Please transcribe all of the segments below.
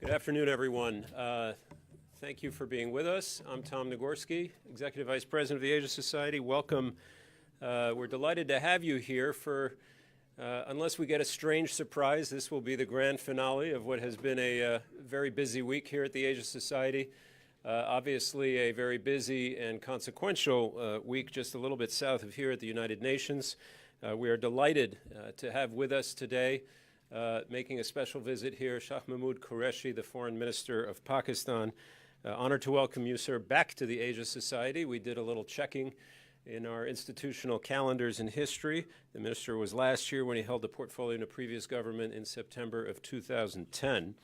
Good afternoon, everyone. Thank you for being with us. I'm Tom Nagorski, Executive Vice President of the Asia Society. Welcome. We're delighted to have you here for, unless we get a strange surprise, this will be the grand finale of what has been a very busy week here at the Asia Society. Obviously, a very busy and consequential week just a little bit south of here at the United Nations. We are delighted to have with us today, making a special visit here, Shah Mahmood Qureshi, the Foreign Minister of Pakistan. Honored to welcome you, sir, back to the Asia Society. We did a little checking in our institutional calendars and history. The minister was last year when he held the portfolio in a previous government in September of 2010.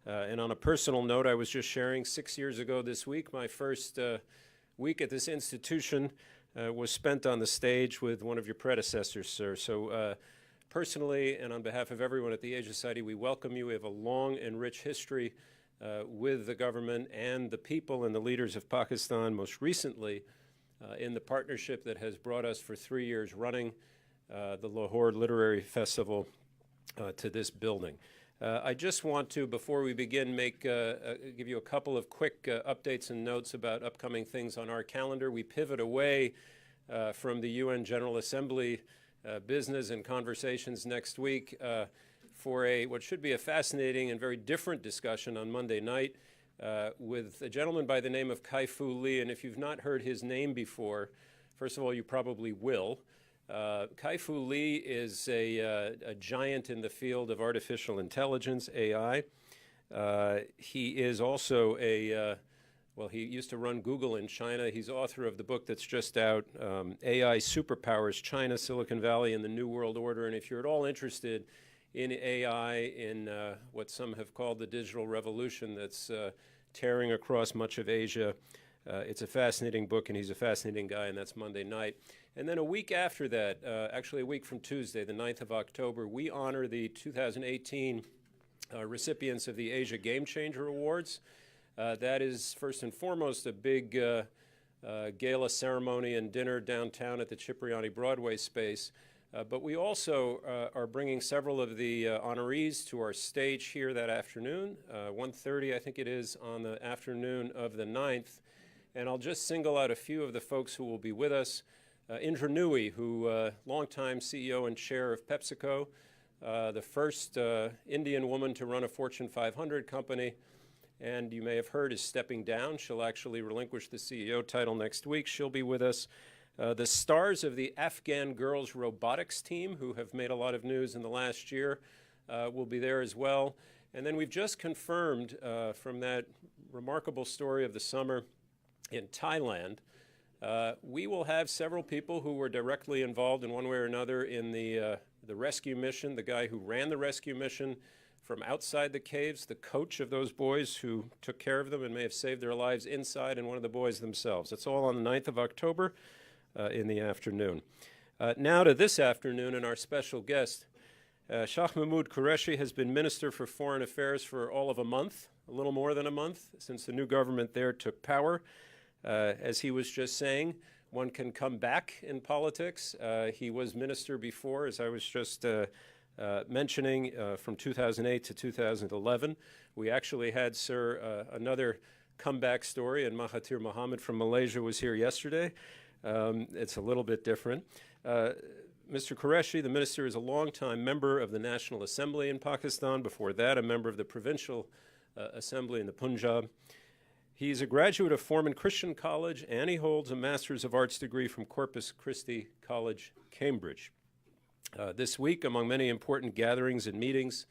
And on a personal note, I was just sharing 6 years ago this week, my first week at this institution was spent on the stage with one of your predecessors, sir. So personally, and on behalf of everyone at the Asia Society, we welcome you. We have a long and rich history with the government and the people and the leaders of Pakistan, most recently in the partnership that has brought us for 3 years running the Lahore Literary Festival to this building. I just want to, before we begin, give you a couple of quick updates and notes about upcoming things on our calendar. We pivot away from the UN General Assembly business and conversations next week for what should be a fascinating and very different discussion on Monday night with a gentleman by the name of Kai-Fu Lee. And if you've not heard his name before, first of all, you probably will. Kai-Fu Lee is a giant in the field of artificial intelligence, AI. He is also well, he used to run Google in China. He's author of the book that's just out, AI Superpowers, China, Silicon Valley, and the New World Order. And if you're at all interested in AI, in what some have called the digital revolution that's tearing across much of Asia, it's a fascinating book, and he's a fascinating guy, and that's Monday night. And then a week after that, actually a week from Tuesday, the 9th of October, we honor the 2018 recipients of the Asia Game Changer Awards. That is, first and foremost, a big gala ceremony and dinner downtown at the Cipriani Broadway space. But we also are bringing several of the honorees to our stage here that afternoon, 1:30, I think it is, on the afternoon of the 9th. And I'll just single out a few of the folks who will be with us. Indra Nooyi, who longtime CEO and chair of PepsiCo, the first Indian woman to run a Fortune 500 company, and you may have heard is stepping down. She'll actually relinquish the CEO title next week. She'll be with us. The stars of the Afghan girls robotics team, who have made a lot of news in the last year, will be there as well. And then we've just confirmed from that remarkable story of the summer in Thailand, we will have several people who were directly involved in one way or another in the rescue mission. The guy who ran the rescue mission from outside the caves, the coach of those boys who took care of them and may have saved their lives inside, and one of the boys themselves. It's all on the 9th of October in the afternoon. Now to this afternoon and our special guest. Shah Mahmood Qureshi has been Minister for Foreign Affairs for all of a month, a little more than a month, since the new government there took power. As he was just saying, one can come back in politics. He was minister before, as I was just mentioning, from 2008 to 2011. We actually had, sir, another comeback story, and Mahathir Mohamad from Malaysia was here yesterday. It's a little bit different. Mr. Qureshi, the minister, is a longtime member of the National Assembly in Pakistan. Before that, a member of the Provincial Assembly in the Punjab. He's a graduate of Forman Christian College, and he holds a Master's of Arts degree from Corpus Christi College, Cambridge. This week, among many important gatherings and meetings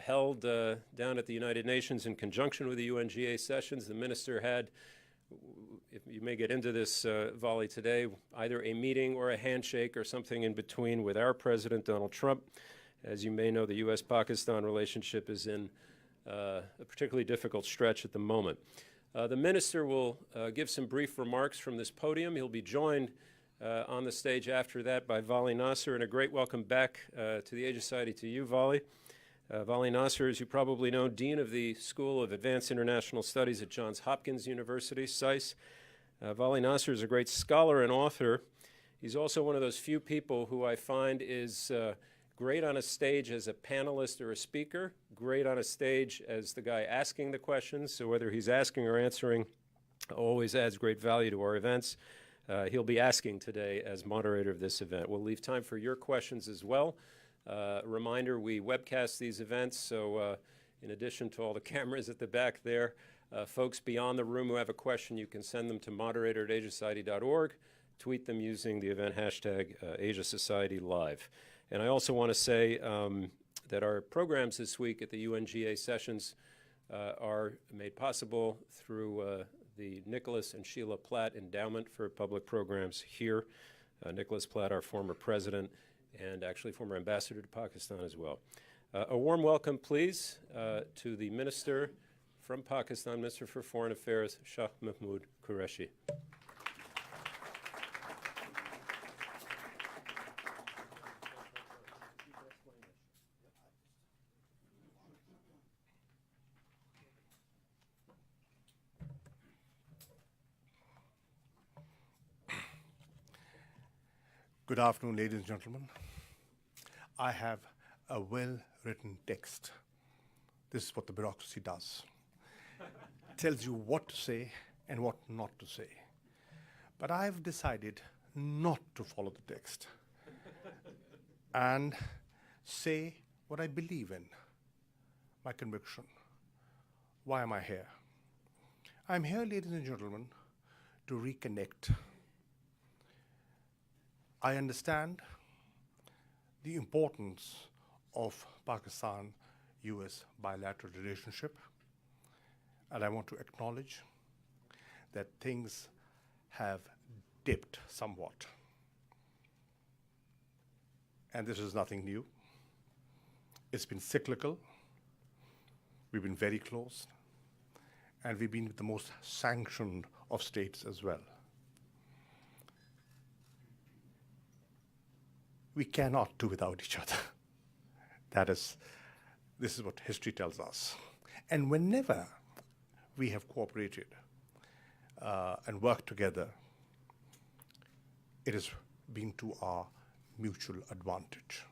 held down at the United Nations in conjunction with the UNGA sessions, the minister had, if you may get into this volley today, either a meeting or a handshake or something in between with our President, Donald Trump. As you may know, the U.S.-Pakistan relationship is in a particularly difficult stretch at the moment. The minister will give some brief remarks from this podium. He'll be joined on the stage after that by Vali Nasser, and a great welcome back to the Asia Society to you, Vali. Vali Nasser, as you probably know, Dean of the School of Advanced International Studies at Johns Hopkins University, SAIS. Vali Nasser is a great scholar and author. He's also one of those few people who I find is Great on a stage as a panelist or a speaker. Great on a stage as the guy asking the questions. So whether he's asking or answering, always adds great value to our events. He'll be asking today as moderator of this event. We'll leave time for your questions as well. Reminder, we webcast these events, so in addition to all the cameras at the back there, folks beyond the room who have a question, you can send them to moderator@asiasociety.org, tweet them using the event hashtag AsiaSocietyLive. And I also want to say that our programs this week at the UNGA sessions are made possible through the Nicholas and Sheila Platt Endowment for Public Programs here. Nicholas Platt, our former president, and actually former ambassador to Pakistan as well. A warm welcome, please, to the Minister from Pakistan, Minister for Foreign Affairs, Shah Mehmood Qureshi. Good afternoon, ladies and gentlemen. I have a well-written text. This is what the bureaucracy does. Tells you what to say and what not to say. But I've decided not to follow the text and say what I believe in, my conviction. Why am I here? I'm here, ladies and gentlemen, to reconnect. I understand the importance of Pakistan-US bilateral relationship, and I want to acknowledge that things have dipped somewhat. And this is nothing new. It's been cyclical. We've been very close, and we've been with the most sanctioned of states as well. We cannot do without each other. This is what history tells us. And whenever we have cooperated and worked together, it has been to our mutual advantage.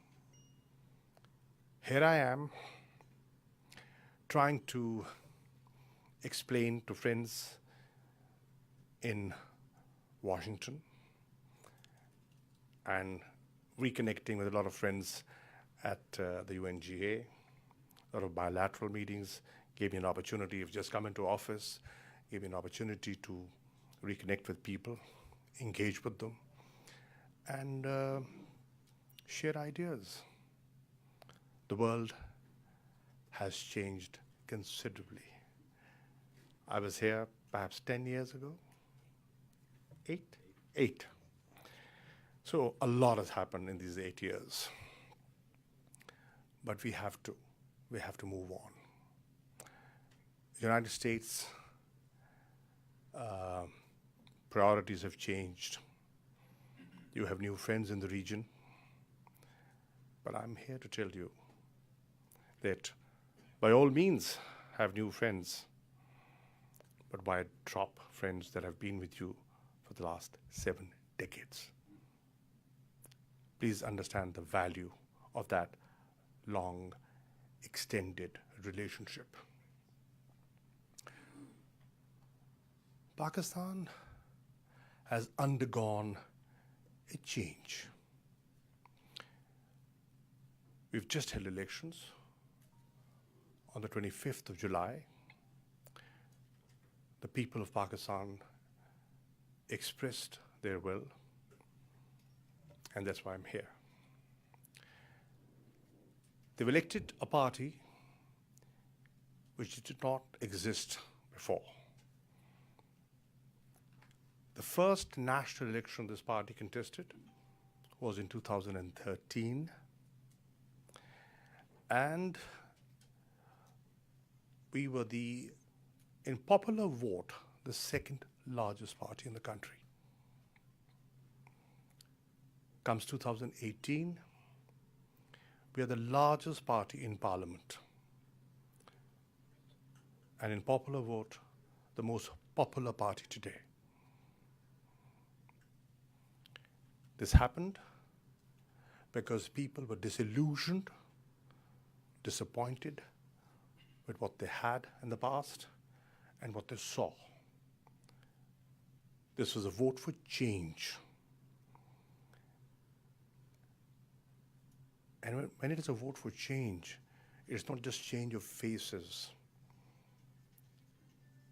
Here I am trying to explain to friends in Washington and reconnecting with a lot of friends at the UNGA, a lot of bilateral meetings, gave me an opportunity of just come into office, gave me an opportunity to reconnect with people, engage with them, and share ideas. The world has changed considerably. I was here perhaps 10 years ago, 8. So a lot has happened in these 8 years, but we have to move on. The United States priorities have changed. You have new friends in the region, but I'm here to tell you that by all means have new friends, but why drop friends that have been with you for the last 7 decades? Please understand the value of that long, extended relationship. Pakistan has undergone a change. We've just held elections on the 25th of July. The people of Pakistan expressed their will, and that's why I'm here. They've elected a party which did not exist before. The first national election this party contested was in 2013, and we were in popular vote, the second largest party in the country. Comes 2018, we are the largest party in parliament. And in popular vote, the most popular party today. This happened because people were disillusioned, disappointed with what they had in the past and what they saw. This was a vote for change. And when it is a vote for change, it's not just change of faces.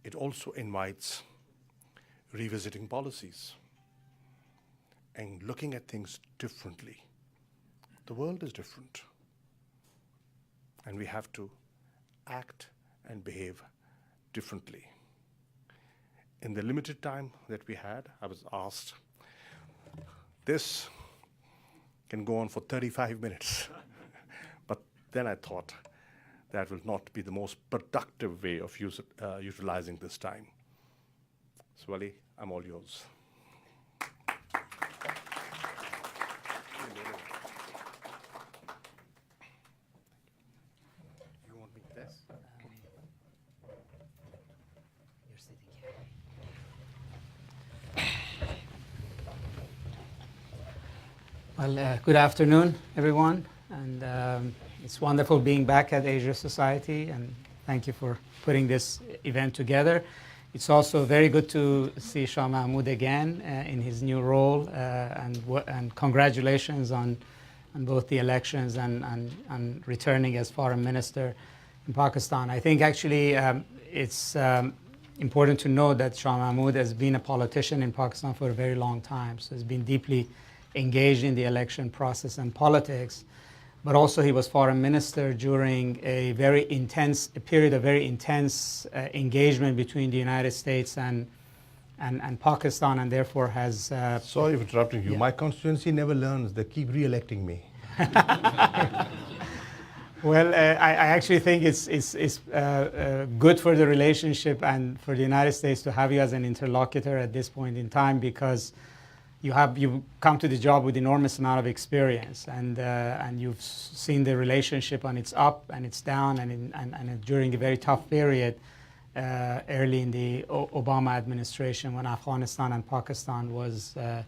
It also invites revisiting policies and looking at things differently. The world is different, and we have to act and behave differently. In the limited time that we had, I was asked, this can go on for 35 minutes. But then I thought that will not be the most productive way of utilizing this time. So Ali, I'm all yours. You want me this? You're sitting here. Well, good afternoon, everyone. And it's wonderful being back at Asia Society, and thank you for putting this event together. It's also very good to see Shah Mahmood again in his new role, and congratulations on both the elections and returning as foreign minister in Pakistan. I think actually it's important to know that Shah Mahmood has been a politician in Pakistan for a very long time, so he's been deeply engaged in the election process and politics. But also he was foreign minister during a period of very intense engagement between the United States and Pakistan, and therefore has... Sorry for interrupting you. Yeah. My constituency never learns. They keep re-electing me. Well, I actually think it's good for the relationship and for the United States to have you as an interlocutor at this point in time, because you come to the job with enormous amount of experience, and you've seen the relationship on its up and its down, and during a very tough period early in the Obama administration, when Afghanistan and Pakistan was a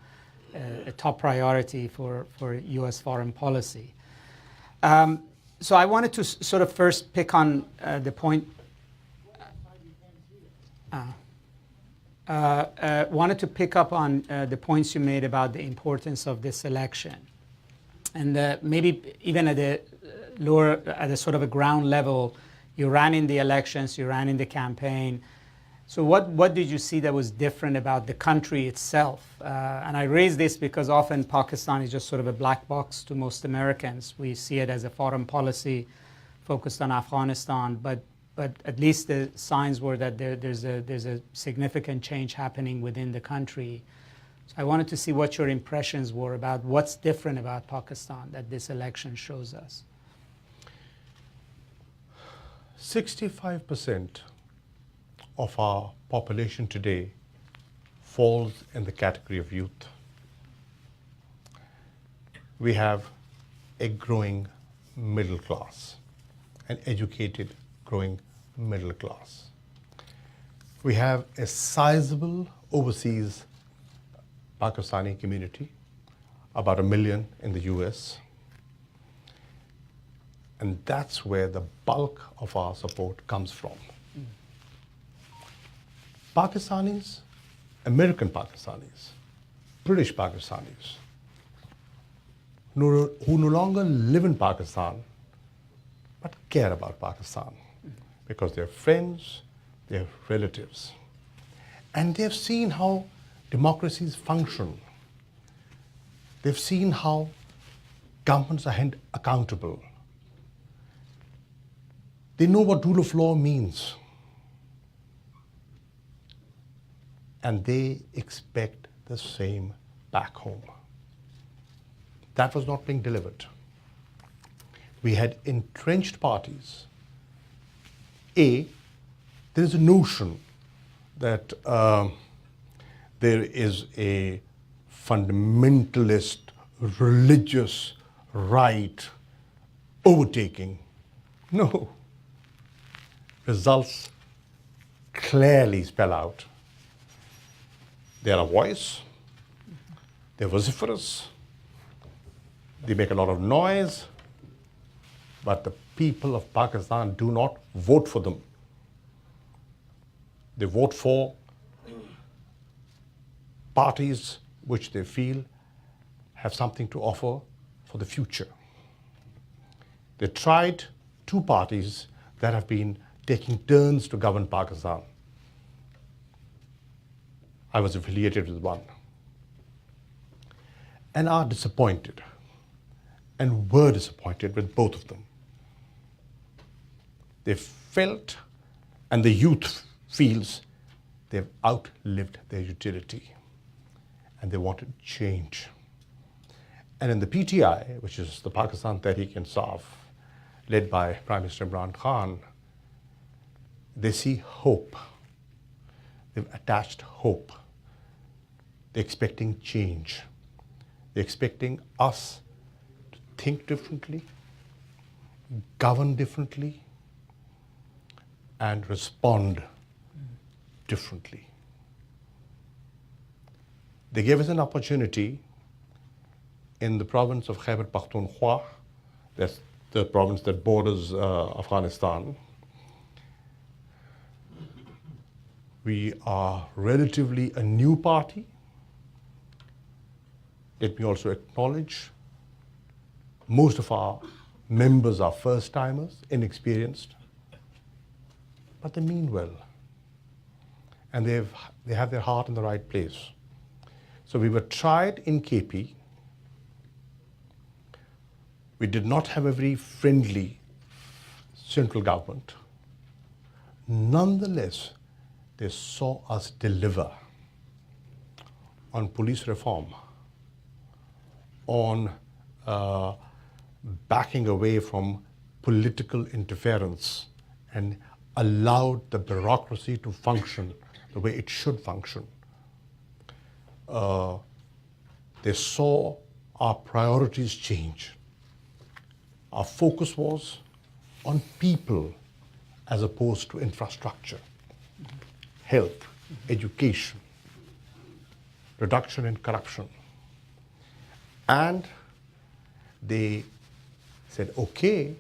top priority for U.S. foreign policy. So I wanted to sort of first pick on the point. Wanted to pick up on the points you made about the importance of this election, and maybe even at a sort of a ground level. You ran in the elections, you ran in the campaign. So what did you see that was different about the country itself? And I raise this because often Pakistan is just sort of a black box to most Americans. We see it as a foreign policy focused on Afghanistan, but at least the signs were that there's a significant change happening within the country. So I wanted to see what your impressions were about what's different about Pakistan that this election shows us. 65% of our population today falls in the category of youth. We have a growing middle class, an educated growing middle class. We have a sizable overseas Pakistani community, about 1 million in the US. And that's where the bulk of our support comes from. Pakistanis, American Pakistanis, British Pakistanis, who no longer live in Pakistan, but care about Pakistan, because they're friends, they're relatives. And they've seen how democracies function. They've seen how governments are held accountable. They know what rule of law means. And they expect the same back home. That was not being delivered. We had entrenched parties. There is a notion that there is a fundamentalist religious right overtaking. No. Results clearly spell out. They are a voice, they're vociferous, They make a lot of noise, but the people of Pakistan do not vote for them. They vote for parties which they feel have something to offer for the future. They tried two parties that have been taking turns to govern Pakistan. I was affiliated with one, and are disappointed, and were disappointed with both of them. They felt, and the youth feels, they've outlived their utility, and they wanted change. And in the PTI, which is the Pakistan Tehreek-e-Insaf, led by Prime Minister Imran Khan, they see hope. They've attached hope. They're expecting change. They're expecting us to think differently, govern differently, and respond differently. They gave us an opportunity in the province of Khyber Pakhtunkhwa, that's the province that borders Afghanistan. We are relatively a new party. Let me also acknowledge most of our members are first-timers, inexperienced, but they mean well. And they have their heart in the right place. So we were tried in KP. We did not have a very friendly central government. Nonetheless, they saw us deliver on police reform, on backing away from political interference, and allowed the bureaucracy to function the way it should function. They saw our priorities change. Our focus was on people as opposed to infrastructure, health, education, reduction in corruption. And they said, okay,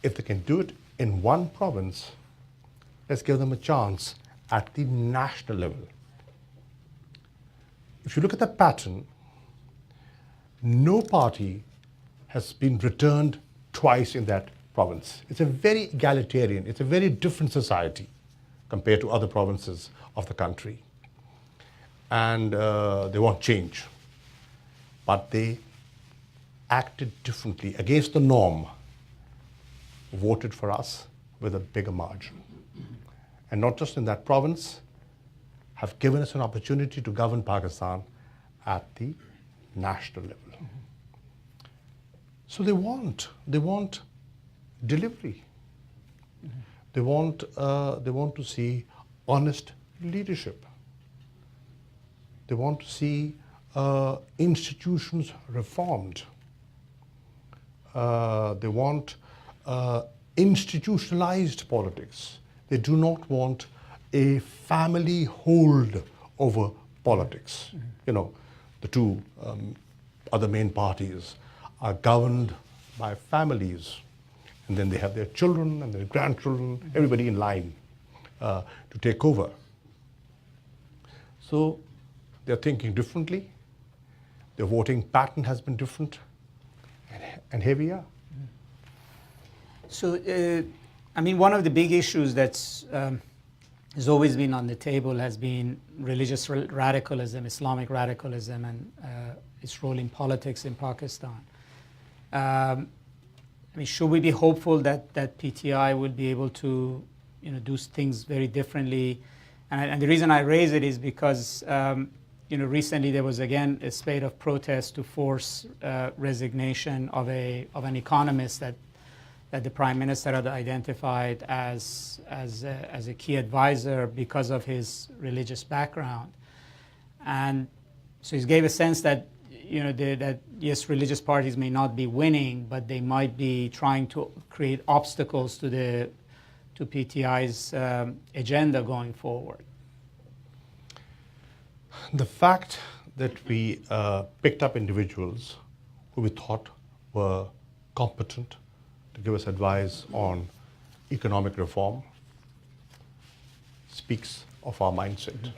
if they can do it in one province, let's give them a chance at the national level. If you look at the pattern, no party has been returned twice in that province. It's a very egalitarian, it's a very different society compared to other provinces of the country. And they want change. But they acted differently against the norm, voted for us with a bigger margin. And not just in that province, have given us an opportunity to govern Pakistan at the national level. So they want delivery. They want to see honest leadership. They want to see institutions reformed. They want institutionalized politics. They do not want a family hold over politics. You know, the two other main parties are governed by families, and then they have their children and their grandchildren, everybody in line to take over. So they're thinking differently. Their voting pattern has been different, and here we are. So, I mean, one of the big issues that's has always been on the table has been religious radicalism, Islamic radicalism, and its role in politics in Pakistan. I mean, should we be hopeful that PTI will be able to, do things very differently? And the reason I raise it is because, recently there was again a spate of protests to force resignation of an economist that the Prime Minister had identified as a key advisor because of his religious background. And so he gave a sense that, that yes, religious parties may not be winning, but they might be trying to create obstacles to PTI's agenda going forward. The fact that we picked up individuals who we thought were competent to give us advice on economic reform speaks of our mindset.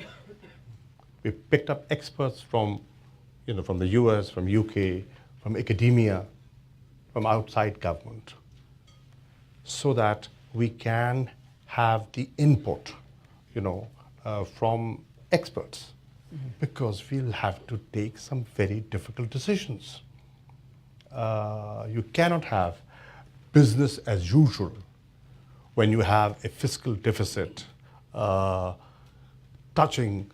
We picked up experts from the US, from UK, from academia, from outside government, so that we can have the input, from experts, because we'll have to take some very difficult decisions. You cannot have business as usual when you have a fiscal deficit touching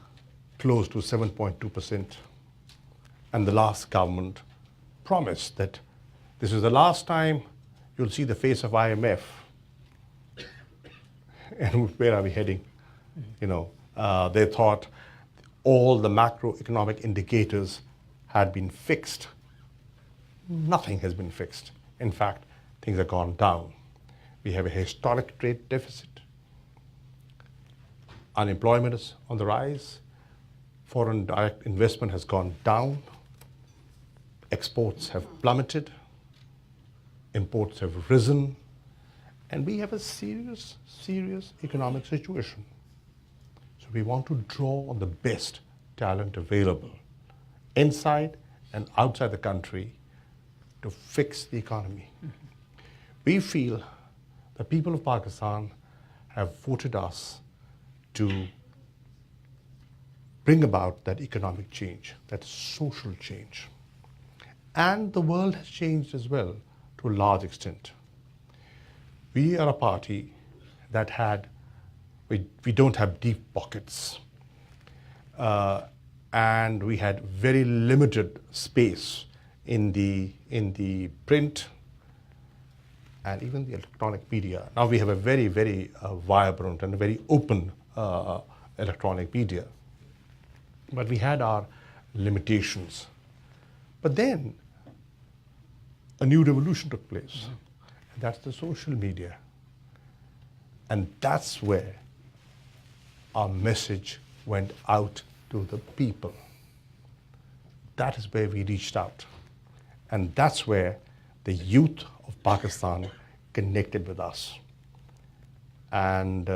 close to 7.2%. And the last government promised that this is the last time you'll see the face of IMF. And where are we heading? They thought all the macroeconomic indicators had been fixed. Nothing has been fixed. In fact, things have gone down. We have a historic trade deficit. Unemployment is on the rise. Foreign direct investment has gone down. Exports have plummeted. Imports have risen. And we have a serious, serious economic situation. So we want to draw on the best talent available inside and outside the country to fix the economy. We feel the people of Pakistan have voted us to bring about that economic change, that social change. And the world has changed as well to a large extent. We are a party that we don't have deep pockets. And we had very limited space in the print and even the electronic media. Now we have a very, very vibrant and a very open electronic media. But we had our limitations. But then a new revolution took place. And that's the social media. And that's where our message went out to the people. That is where we reached out. And that's where the youth of Pakistan connected with us and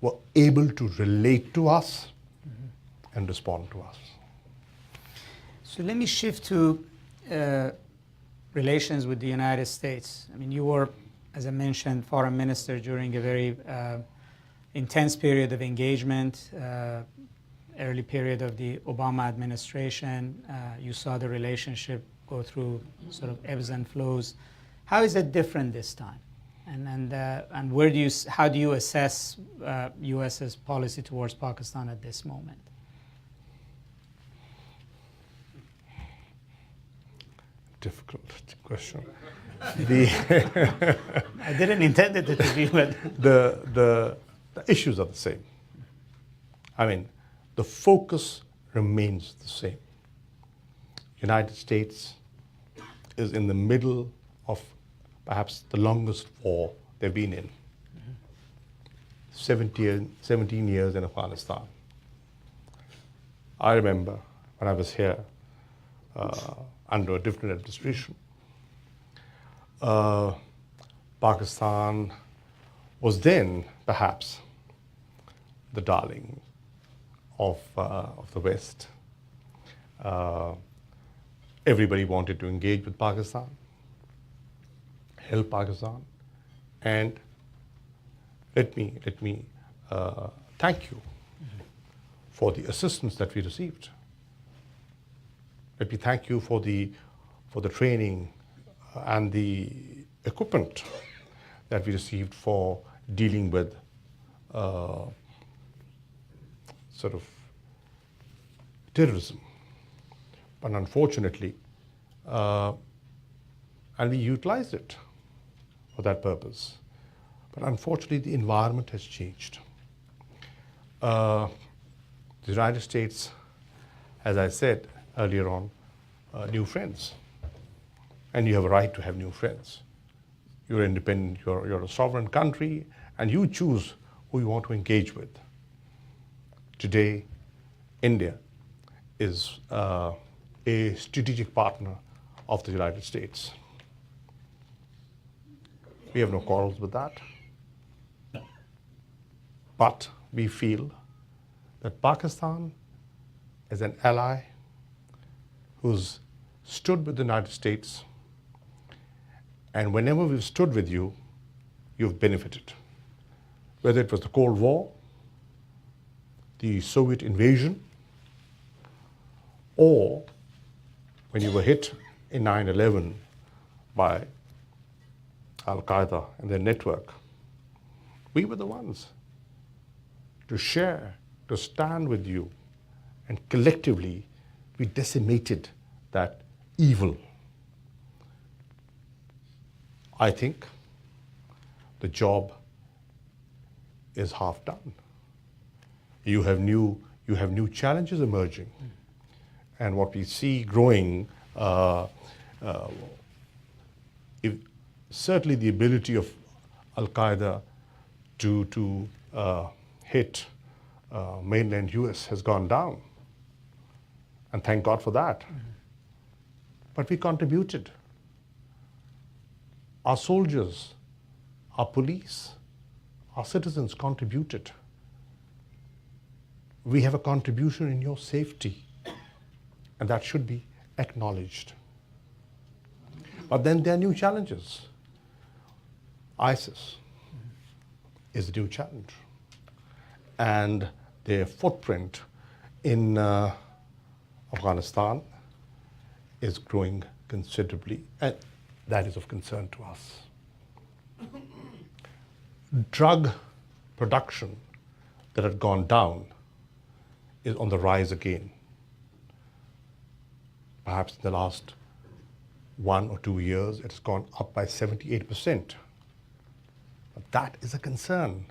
were able to relate to us and respond to us. So let me shift to relations with the United States. I mean, you were, as I mentioned, foreign minister during a very intense period of engagement, early period of the Obama administration. You saw the relationship go through sort of ebbs and flows. How is it different this time? And how do you assess U.S.'s policy towards Pakistan at this moment? Difficult question. I didn't intend it to be, but the issues are the same. I mean, the focus remains the same. United States is in the middle of perhaps the longest war they've been in. 17 years in Afghanistan. I remember when I was here under a different administration, Pakistan was then perhaps the darling of the West. Everybody wanted to engage with Pakistan, help Pakistan, and let me thank you for the assistance that we received. Let me thank you for the training and the equipment that we received for dealing with sort of terrorism. But unfortunately, and we utilized it for that purpose. But unfortunately, the environment has changed. The United States, as I said earlier on, new friends. And you have a right to have new friends. You're independent, you're a sovereign country, and you choose who you want to engage with. Today, India is a strategic partner of the United States. We have no quarrels with that. But we feel that Pakistan is an ally who's stood with the United States, and whenever we've stood with you, you've benefited. Whether it was the Cold War, the Soviet invasion, or when you were hit in 9/11 by Al-Qaeda and their network, we were the ones to share, to stand with you, and collectively we decimated that evil. I think the job is half done. You have new challenges emerging, and what we see growing, certainly the ability of Al-Qaeda to hit mainland US has gone down, and thank God for that. But we contributed. Our soldiers, our police, our citizens contributed. We have a contribution in your safety, and that should be acknowledged. But then there are new challenges. ISIS is a new challenge, and their footprint in Afghanistan is growing considerably, and that is of concern to us. Drug production that had gone down is on the rise again. Perhaps in the last 1 or 2 years, it has gone up by 78%. But that is a concern,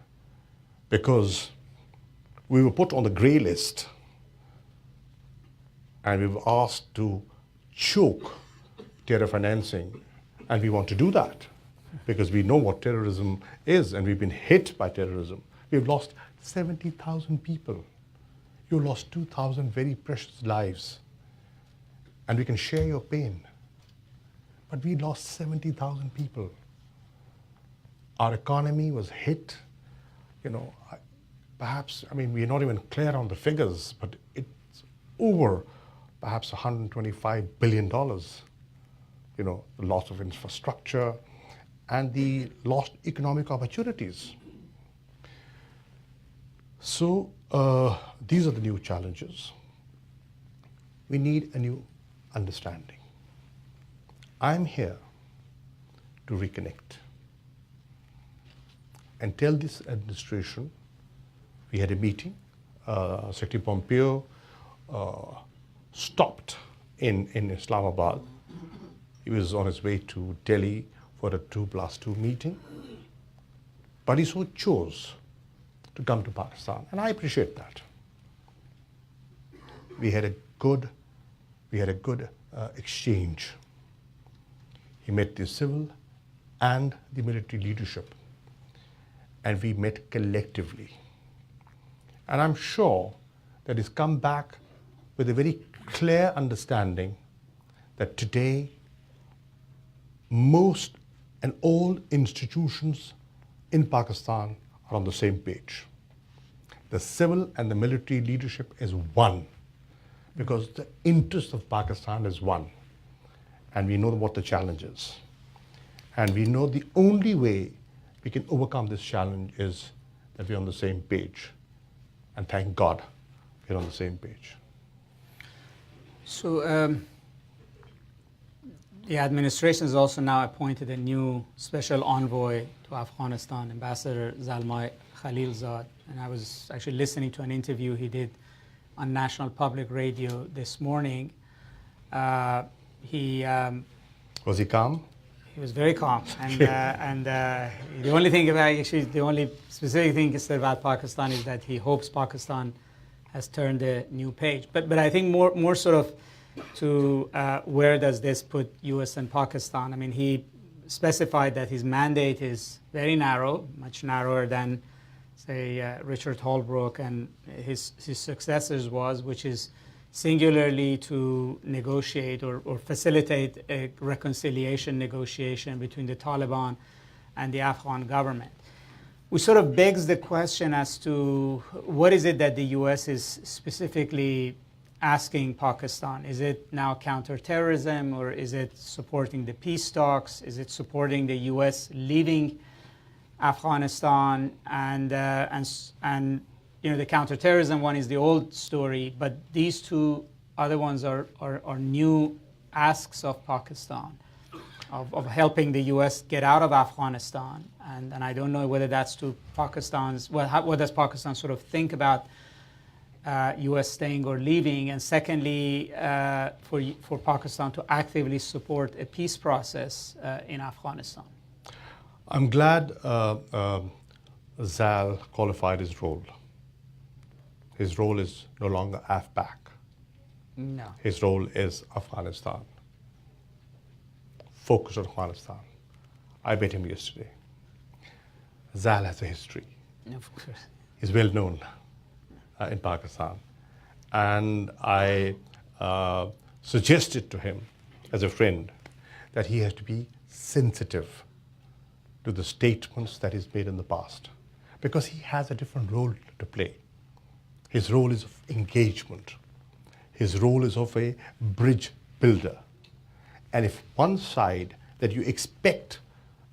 because we were put on the grey list, and we were asked to choke terror financing, and we want to do that because we know what terrorism is, and we've been hit by terrorism. We've lost 70,000 people. You lost 2,000 very precious lives, and we can share your pain. But we lost 70,000 people. Our economy was hit. We're not even clear on the figures, but it's over perhaps $125 billion. The loss of infrastructure and the lost economic opportunities. So these are the new challenges. We need a new understanding. I'm here to reconnect and tell this administration. We had a meeting. Secretary Pompeo stopped in Islamabad. He was on his way to Delhi for a 2+2 meeting, but he so chose to come to Pakistan, and I appreciate that. We had a good exchange. He met the civil and the military leadership, and we met collectively. And I'm sure that he's come back with a very clear understanding that today most and all institutions in Pakistan are on the same page. The civil and the military leadership is one, because the interest of Pakistan is one. And we know what the challenge is. And we know the only way we can overcome this challenge is that we're on the same page. And thank God we're on the same page. So the administration has also now appointed a new special envoy to Afghanistan, Ambassador Zalmay Khalilzad. And I was actually listening to an interview he did on National Public Radio this morning. Was he calm? He was very calm, and the only specific thing he said about Pakistan is that he hopes Pakistan has turned a new page. But I think more sort of to where does this put U.S. and Pakistan? I mean, he specified that his mandate is very narrow, much narrower than, say, Richard Holbrooke and his successors was, which is singularly to negotiate or facilitate a reconciliation negotiation between the Taliban and the Afghan government. Which sort of begs the question as to what is it that the U.S. is specifically asking Pakistan? Is it now counterterrorism, or is it supporting the peace talks? Is it supporting the U.S. leaving Afghanistan? And the counterterrorism one is the old story, but these two other ones are new asks of Pakistan, of helping the U.S. get out of Afghanistan. And I don't know whether that's to Pakistan's, what does Pakistan sort of think about U.S. staying or leaving? And secondly, for Pakistan to actively support a peace process in Afghanistan. I'm glad Zal qualified his role. His role is no longer AFPAC. No. His role is Afghanistan. Focus on Afghanistan. I met him yesterday. Zal has a history. Of course. He's well known in Pakistan. And I suggested to him as a friend that he has to be sensitive to the statements that he's made in the past, because he has a different role to play. His role is of engagement. His role is of a bridge builder. And if one side that you expect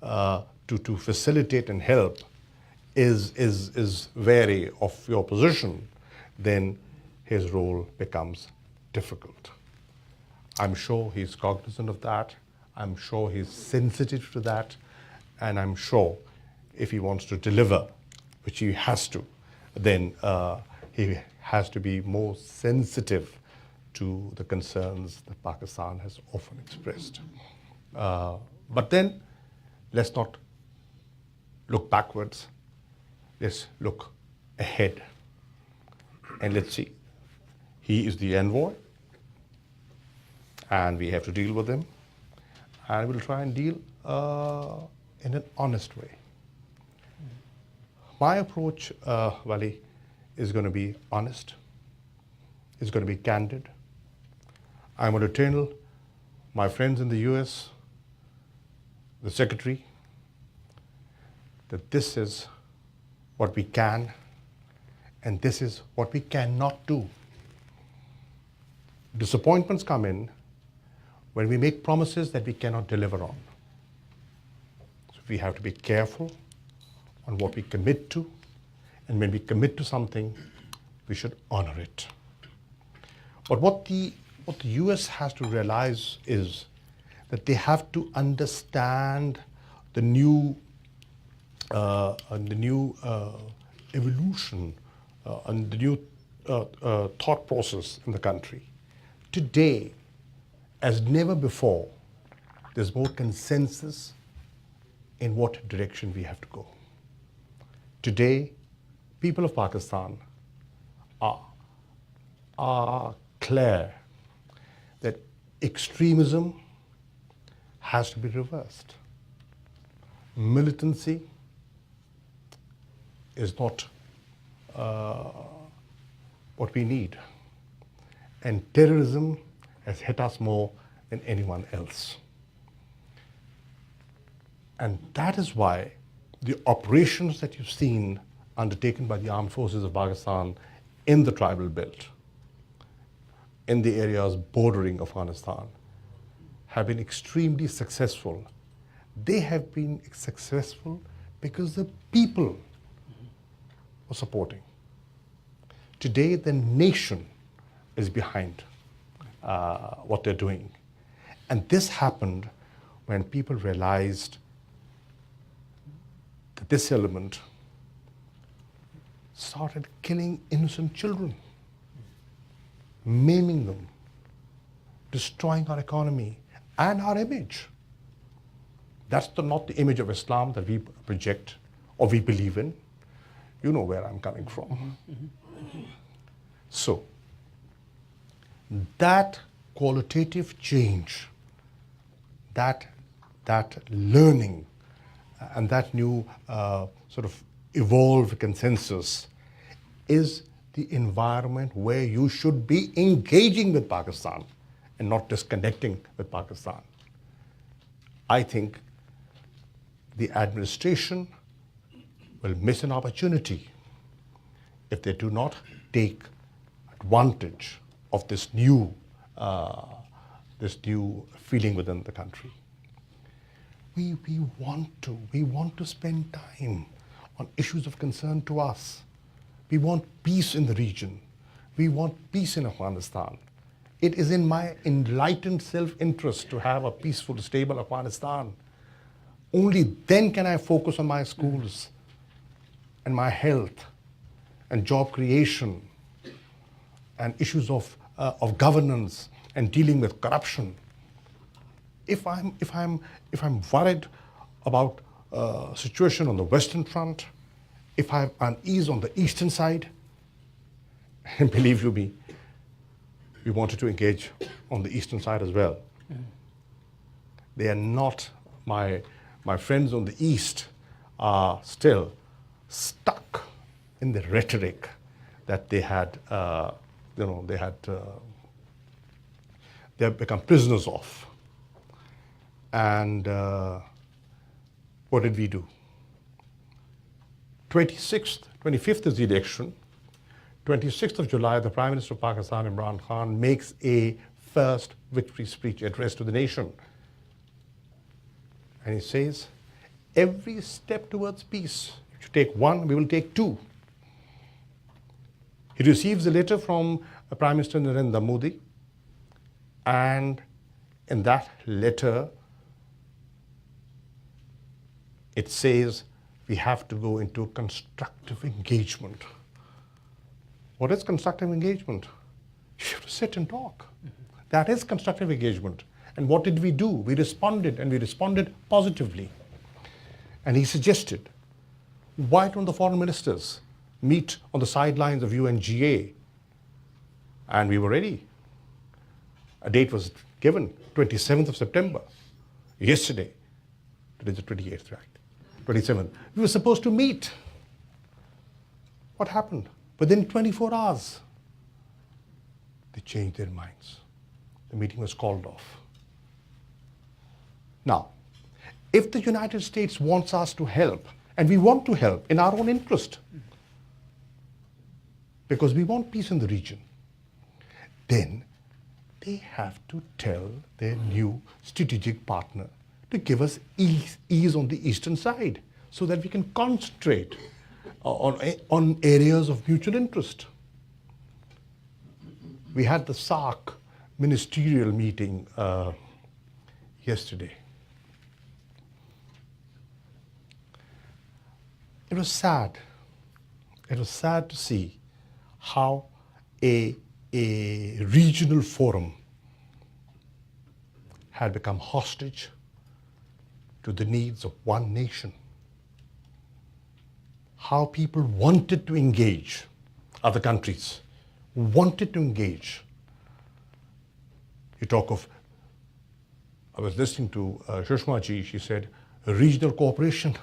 to facilitate and help is wary of your position, then his role becomes difficult. I'm sure he's cognizant of that. I'm sure he's sensitive to that. And I'm sure if he wants to deliver, which he has to, then he has to be more sensitive to the concerns that Pakistan has often expressed. But then, let's not look backwards. Let's look ahead. And let's see. He is the envoy, and we have to deal with him. And we'll try and deal in an honest way. My approach, Wali, is going to be honest. It's going to be candid. I'm going to tell my friends in the US, the Secretary, that this is what we can and this is what we cannot do. Disappointments come in when we make promises that we cannot deliver on. So we have to be careful on what we commit to, and when we commit to something, we should honor it. But what the US has to realize is that they have to understand the new evolution and the new thought process in the country. Today, as never before, there's more consensus in what direction we have to go. Today, people of Pakistan are clear that extremism has to be reversed. Militancy is not what we need. And terrorism has hit us more than anyone else. And that is why the operations that you've seen undertaken by the armed forces of Pakistan in the tribal belt, in the areas bordering Afghanistan, have been extremely successful. They have been successful because the people were supporting. Today, the nation is behind what they're doing. And this happened when people realized that this element started killing innocent children, maiming them, destroying our economy and our image. That's not the image of Islam that we project or we believe in. You know where I'm coming from. So, that qualitative change, that learning, and that new sort of evolved consensus is the environment where you should be engaging with Pakistan and not disconnecting with Pakistan. I think the administration will miss an opportunity if they do not take advantage of this new feeling within the country. We want to spend time on issues of concern to us. We want peace in the region. We want peace in Afghanistan. It is in my enlightened self-interest to have a peaceful, stable Afghanistan. Only then can I focus on my schools and my health and job creation and issues of governance and dealing with corruption. If I'm worried about situation on the Western Front, if I have unease on the Eastern side, and believe you me, we wanted to engage on the Eastern side as well. They are not, my friends on the East are still stuck in the rhetoric that they had, they have become prisoners of. And what did we do? 25th is the election. 26th of July, the Prime Minister of Pakistan, Imran Khan, makes a first victory speech address to the nation. And he says, every step towards peace, if you take one, we will take two. He receives a letter from Prime Minister Narendra Modi, and in that letter, it says we have to go into constructive engagement. What is constructive engagement? You have to sit and talk. That is constructive engagement. And what did we do? We responded, and we responded positively. And he suggested, why don't the foreign ministers meet on the sidelines of UNGA? And we were ready. A date was given, 27th of September, yesterday. Today's the 28th, right? 27th. We were supposed to meet. What happened? Within 24 hours, they changed their minds. The meeting was called off. Now, if the United States wants us to help, and we want to help in our own interest, because we want peace in the region, then they have to tell their new strategic partner to give us ease on the eastern side so that we can concentrate on areas of mutual interest. We had the SARC ministerial meeting yesterday. It was sad. It was sad to see how a regional forum had become hostage to the needs of one nation. How people wanted to engage, other countries wanted to engage. You talk of, I was listening to Sushma ji, she said, regional cooperation.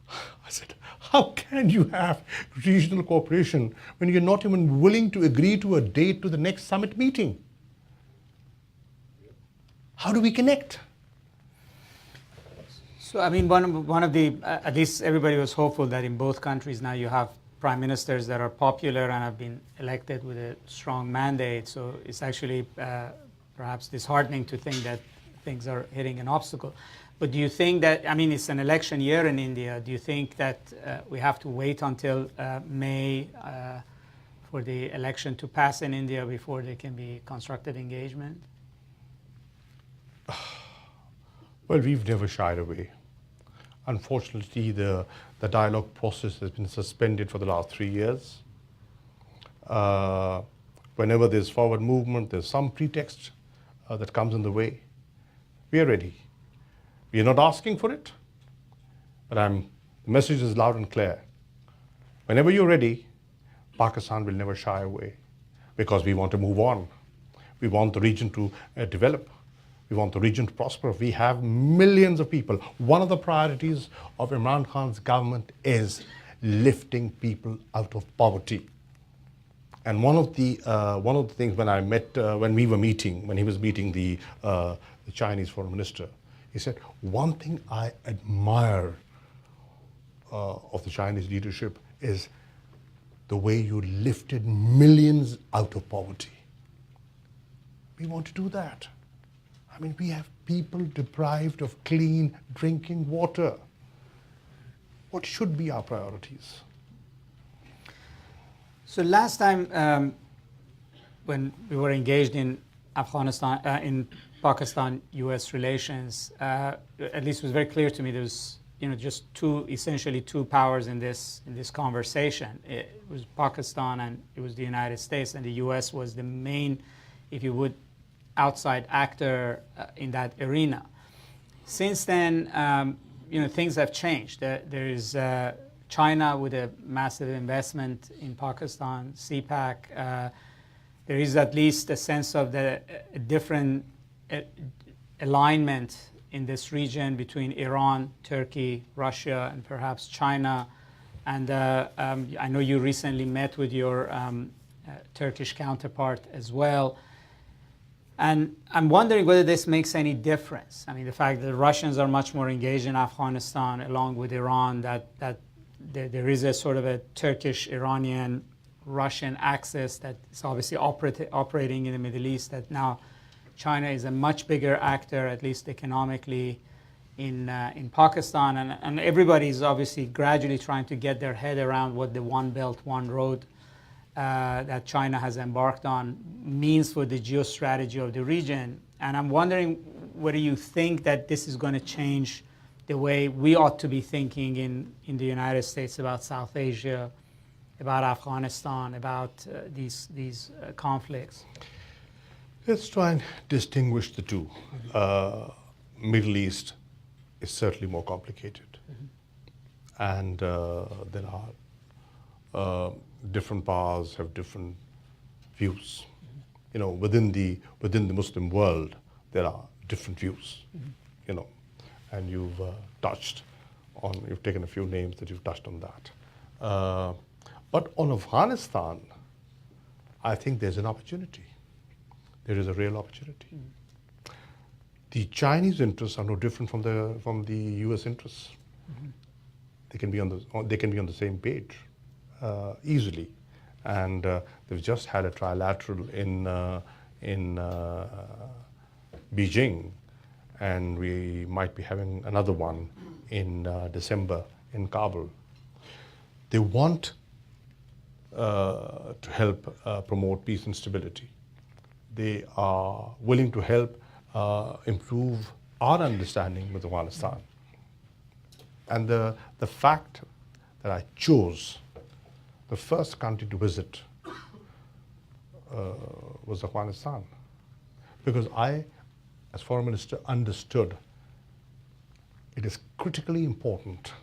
I said, how can you have regional cooperation when you're not even willing to agree to a date to the next summit meeting? How do we connect? So, I mean, one of the, at least everybody was hopeful that in both countries now you have prime ministers that are popular and have been elected with a strong mandate. So it's actually perhaps disheartening to think that things are hitting an obstacle. But do you think that, I mean, it's an election year in India. Do you think that we have to wait until May for the election to pass in India before there can be constructive engagement? Well, we've never shied away. Unfortunately, the dialogue process has been suspended for the last 3 years. Whenever there's forward movement, there's some pretext that comes in the way. We are ready. We are not asking for it, but the message is loud and clear. Whenever you're ready, Pakistan will never shy away because we want to move on. We want the region to develop. We want the region to prosper. We have millions of people. One of the priorities of Imran Khan's government is lifting people out of poverty. And one of the things when we were meeting, when he was meeting the Chinese foreign minister, he said, one thing I admire of the Chinese leadership is the way you lifted millions out of poverty. We want to do that. I mean, we have people deprived of clean drinking water. What should be our priorities? So last time when we were engaged in Afghanistan, in Pakistan-U.S. relations, at least it was very clear to me there was, just essentially two powers in this conversation. It was Pakistan and it was the United States, and the U.S. was the main, if you would, outside actor in that arena. Since then, things have changed. There is China with a massive investment in Pakistan, CPAC. There is at least a sense of the different alignment in this region between Iran, Turkey, Russia, and perhaps China. And I know you recently met with your Turkish counterpart as well. And I'm wondering whether this makes any difference. I mean, the fact that the Russians are much more engaged in Afghanistan along with Iran, that there is a sort of a Turkish-Iranian-Russian axis that is obviously operating in the Middle East, that now China is a much bigger actor, at least economically, in Pakistan. And everybody is obviously gradually trying to get their head around what the One Belt, One Road that China has embarked on means for the geostrategy of the region. And I'm wondering whether you think that this is going to change the way we ought to be thinking in the United States about South Asia, about Afghanistan, about these conflicts. Let's try and distinguish the two. Middle East is certainly more complicated. And there are different powers have different views. Within the Muslim world, there are different views. And you've you've taken a few names that you've touched on that. But on Afghanistan, I think there's an opportunity. There is a real opportunity. The Chinese interests are no different from the U.S. interests. They can be on the same page easily, and they've just had a trilateral in Beijing, and we might be having another one in December in Kabul. They want to help promote peace and stability. They are willing to help improve our understanding with Afghanistan. And the fact that I chose the first country to visit was Afghanistan, because I, as Foreign Minister, understood it is critically important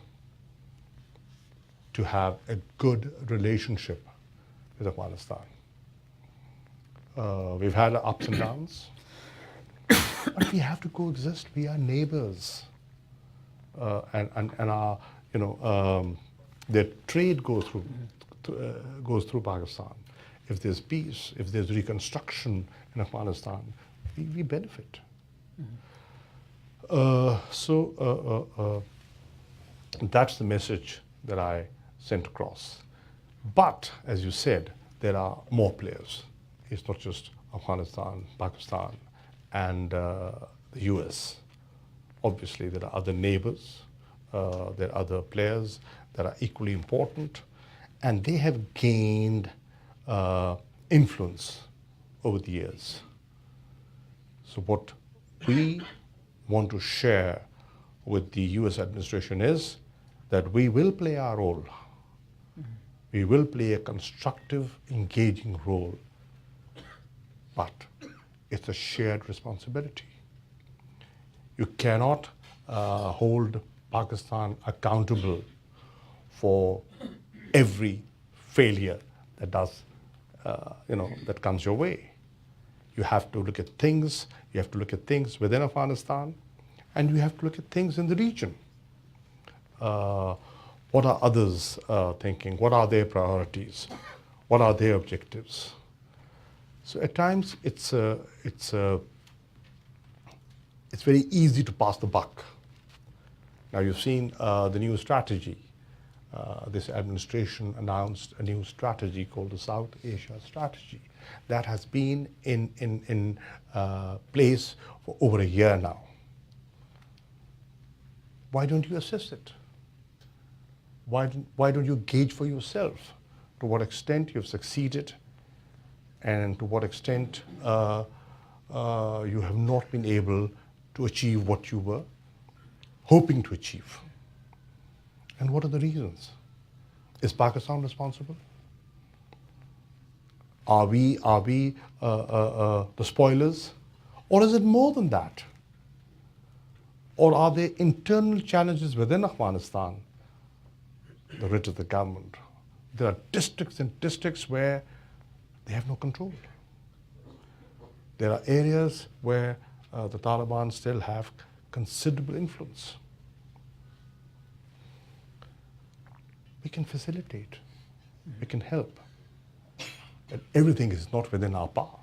to have a good relationship with Afghanistan. We've had ups and downs, but we have to coexist. We are neighbors, and our their trade goes through Pakistan. If there's peace, if there's reconstruction in Afghanistan, we benefit. So that's the message that I sent across. But as you said, there are more players. It's not just Afghanistan, Pakistan, and the US. Obviously, there are other neighbors, there are other players that are equally important, and they have gained influence over the years. So what we want to share with the US administration is that we will play our role. We will play a constructive, engaging role, but it's a shared responsibility. You cannot hold Pakistan accountable for every failure that that comes your way. You have to look at things. You have to look at things within Afghanistan, and you have to look at things in the region. What are others thinking? What are their priorities? What are their objectives? So at times it's very easy to pass the buck. Now you've seen the new strategy this administration announced a new strategy called the South Asia Strategy that has been in place for over a year now. Why don't you assess it? Why don't you gauge for yourself to what extent you've succeeded and to what extent you have not been able to achieve what you were hoping to achieve? And what are the reasons? Is Pakistan responsible? Are we the spoilers? Or is it more than that? Or are there internal challenges within Afghanistan, the writ of the government? There are districts and districts where they have no control. There are areas where the Taliban still have considerable influence. We can facilitate, we can help, and everything is not within our power.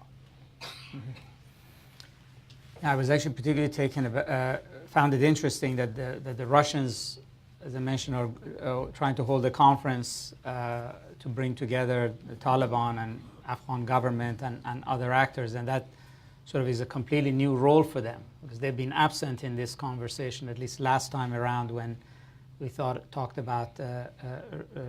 I was actually particularly found it interesting that the Russians, as I mentioned, are trying to hold a conference to bring together the Taliban and Afghan government and other actors, and that sort of is a completely new role for them because they've been absent in this conversation, at least last time around when we talked about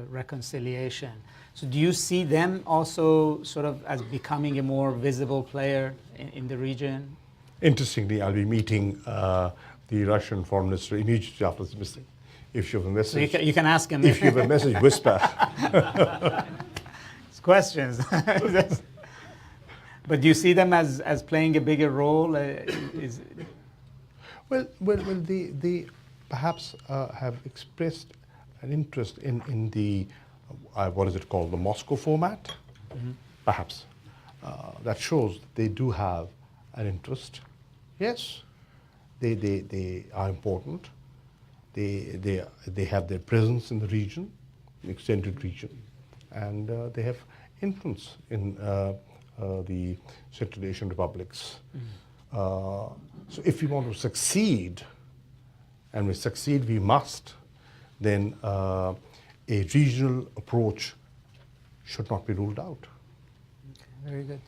reconciliation. So do you see them also sort of as becoming a more visible player in the region? Interestingly, I'll be meeting the Russian foreign minister immediately after this meeting. If you have a message, So you can ask him. if you have a message, whisper. It's questions. But do you see them as playing a bigger role? Well, they perhaps have expressed an interest in the, what is it called, the Moscow format? Mm-hmm. Perhaps. That shows that they do have an interest. Yes, they are important. They have their presence in the region, the extended region, and they have influence in the Central Asian republics. Mm. So if we want to succeed, and we succeed we must, then a regional approach should not be ruled out. Okay, very good.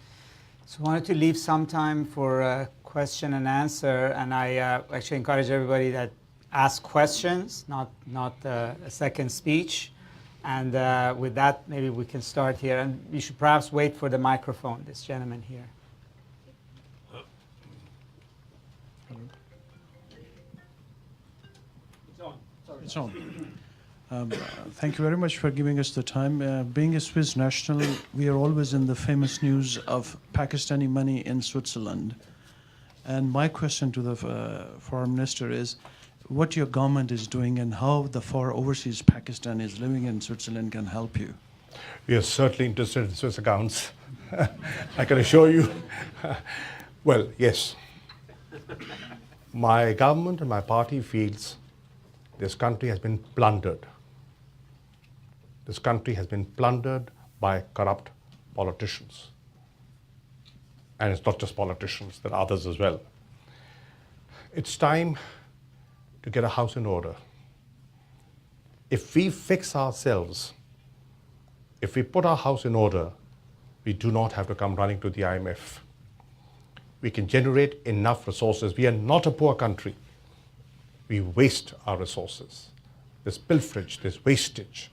So I wanted to leave some time for question and answer, and I actually encourage everybody that ask questions, not a second speech. And with that, maybe we can start here. And you should perhaps wait for the microphone, this gentleman here. It's on. Thank you very much for giving us the time. Being a Swiss national, we are always in the famous news of Pakistani money in Switzerland. And my question to the foreign minister is, what your government is doing and how the overseas Pakistanis living in Switzerland can help you. We are certainly interested in Swiss accounts. I can assure you. Well, yes. My government and my party feels this country has been plundered. This country has been plundered by corrupt politicians. And it's not just politicians, there are others as well. It's time to get a house in order. If we fix ourselves, if we put our house in order, we do not have to come running to the IMF. We can generate enough resources. We are not a poor country. We waste our resources. There's pilferage, there's wastage.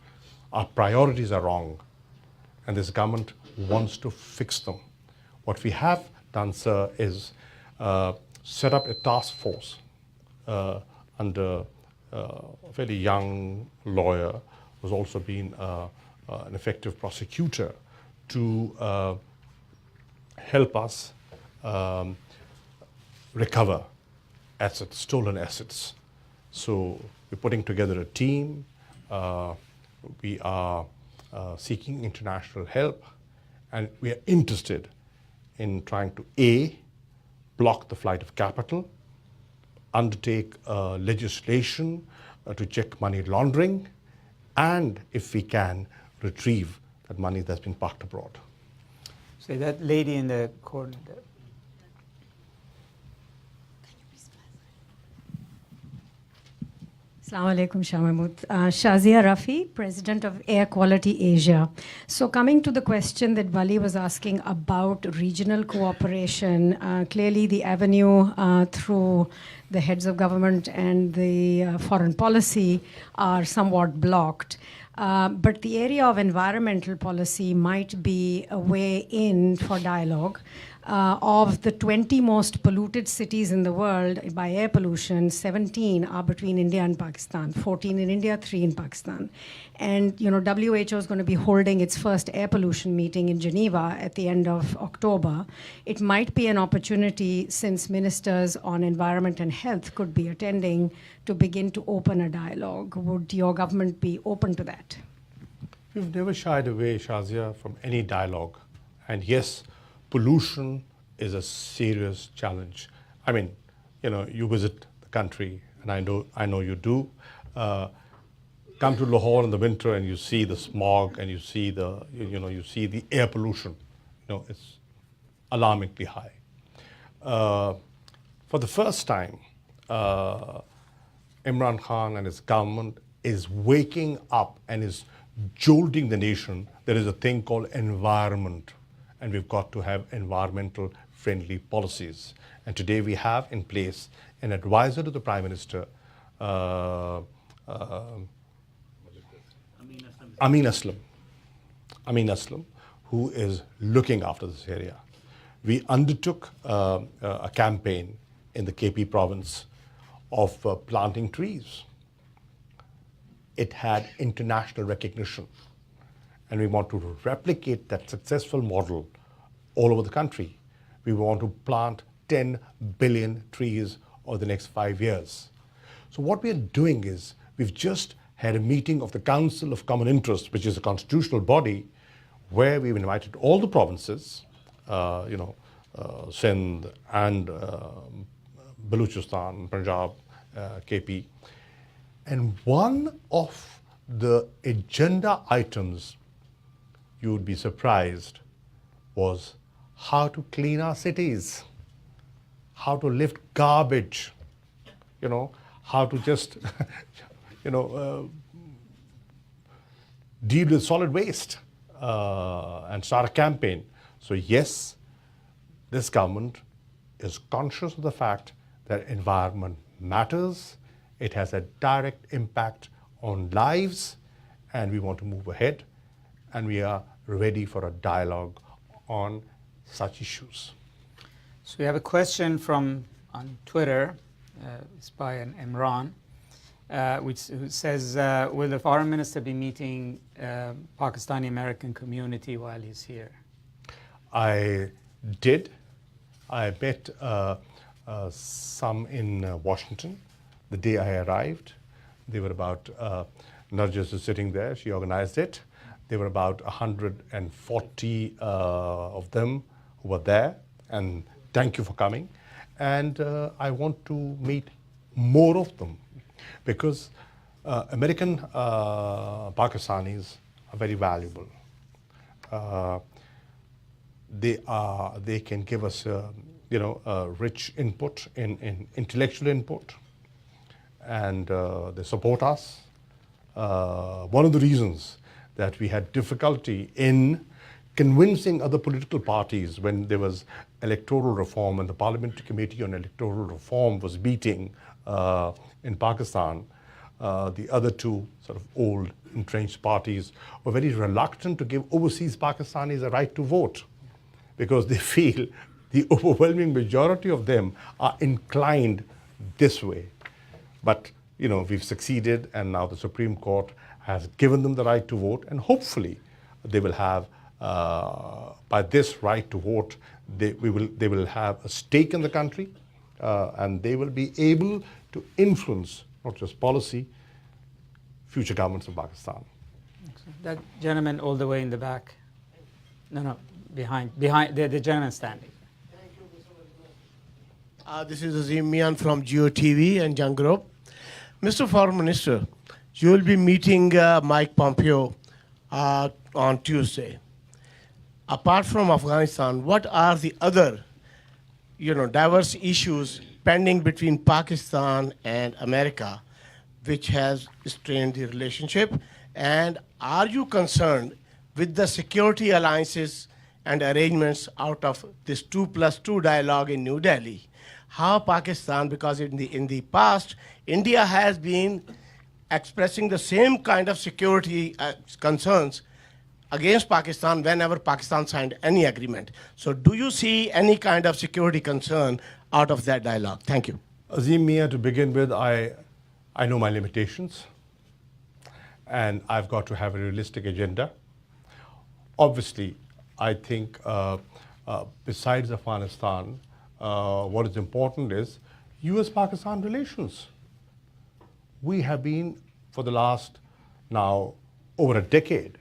Our priorities are wrong. And this government wants to fix them. What we have done, sir, is set up a task force under a fairly young lawyer who's also been an effective prosecutor to help us recover assets, stolen assets. So we're putting together a team. We are seeking international help, and we are interested in trying to A, block the flight of capital, undertake legislation to check money laundering, and if we can, retrieve that money that's been parked abroad. So that lady in the corner there. Assalamu alaikum, Shah Mahmood. Shazia Rafi, President of Air Quality Asia. So coming to the question that Bali was asking about regional cooperation, clearly the avenue through the heads of government and the foreign policy are somewhat blocked. But the area of environmental policy might be a way in for dialogue. Of the 20 most polluted cities in the world by air pollution, 17 are between India and Pakistan, 14 in India, 3 in Pakistan. And WHO is going to be holding its first air pollution meeting in Geneva at the end of October. It might be an opportunity, since ministers on environment and health could be attending, to begin to open a dialogue. Would your government be open to that? We've never shied away, Shazia, from any dialogue. And yes, pollution is a serious challenge. I mean, you visit the country, and I know you do. Come to Lahore in the winter, and you see the smog, and you see the air pollution. It's alarmingly high. For the first time, Imran Khan and his government is waking up and is jolting the nation. There is a thing called environment, and we've got to have environmental friendly policies. And today we have in place an advisor to the Prime Minister, Amin Aslam, who is looking after this area. We undertook a campaign in the KP province of planting trees. It had international recognition, and we want to replicate that successful model all over the country. We want to plant 10 billion trees over the next 5 years. So what we are doing is, we've just had a meeting of the Council of Common Interest, which is a constitutional body, where we've invited all the provinces, Sindh and Baluchistan, Punjab, KP. And one of the agenda items, you would be surprised, was how to clean our cities, how to lift garbage, how to just, deal with solid waste and start a campaign. So yes, this government is conscious of the fact that environment matters. It has a direct impact on lives, and we want to move ahead, and we are ready for a dialogue on such issues. So we have a question on Twitter. It's by an Imran, who says, will the foreign minister be meeting Pakistani American community while he's here? I did. I met some in Washington the day I arrived. They were about, Narjas is sitting there, she organized it. There were about 140 of them who were there, and thank you for coming. And I want to meet more of them, because American Pakistanis are very valuable. They can give us rich input in intellectual input, and they support us. One of the reasons that we had difficulty in convincing other political parties when there was electoral reform and the Parliamentary Committee on Electoral Reform was meeting in Pakistan, the other two sort of old entrenched parties were very reluctant to give overseas Pakistanis a right to vote, because they feel the overwhelming majority of them are inclined this way. But we've succeeded, and now the Supreme Court has given them the right to vote, and hopefully they will have, by this right to vote, they will have a stake in the country, and they will be able to influence not just policy, future governments of Pakistan. That gentleman all the way in the back. No, behind the gentleman standing. This is Azim Mian from GeoTV and Young Group. Mr. Foreign Minister, you will be meeting Mike Pompeo on Tuesday. Apart from Afghanistan, what are the other, diverse issues pending between Pakistan and America which has strained the relationship? And are you concerned with the security alliances and arrangements out of this 2+2 dialogue in New Delhi? How Pakistan, because in the past, India has been expressing the same kind of security concerns against Pakistan whenever Pakistan signed any agreement. So do you see any kind of security concern out of that dialogue? Thank you. Azim Mia, to begin with, I know my limitations, and I've got to have a realistic agenda. Obviously, I think besides Afghanistan, what is important is US-Pakistan relations. We have been, for the last now over a decade,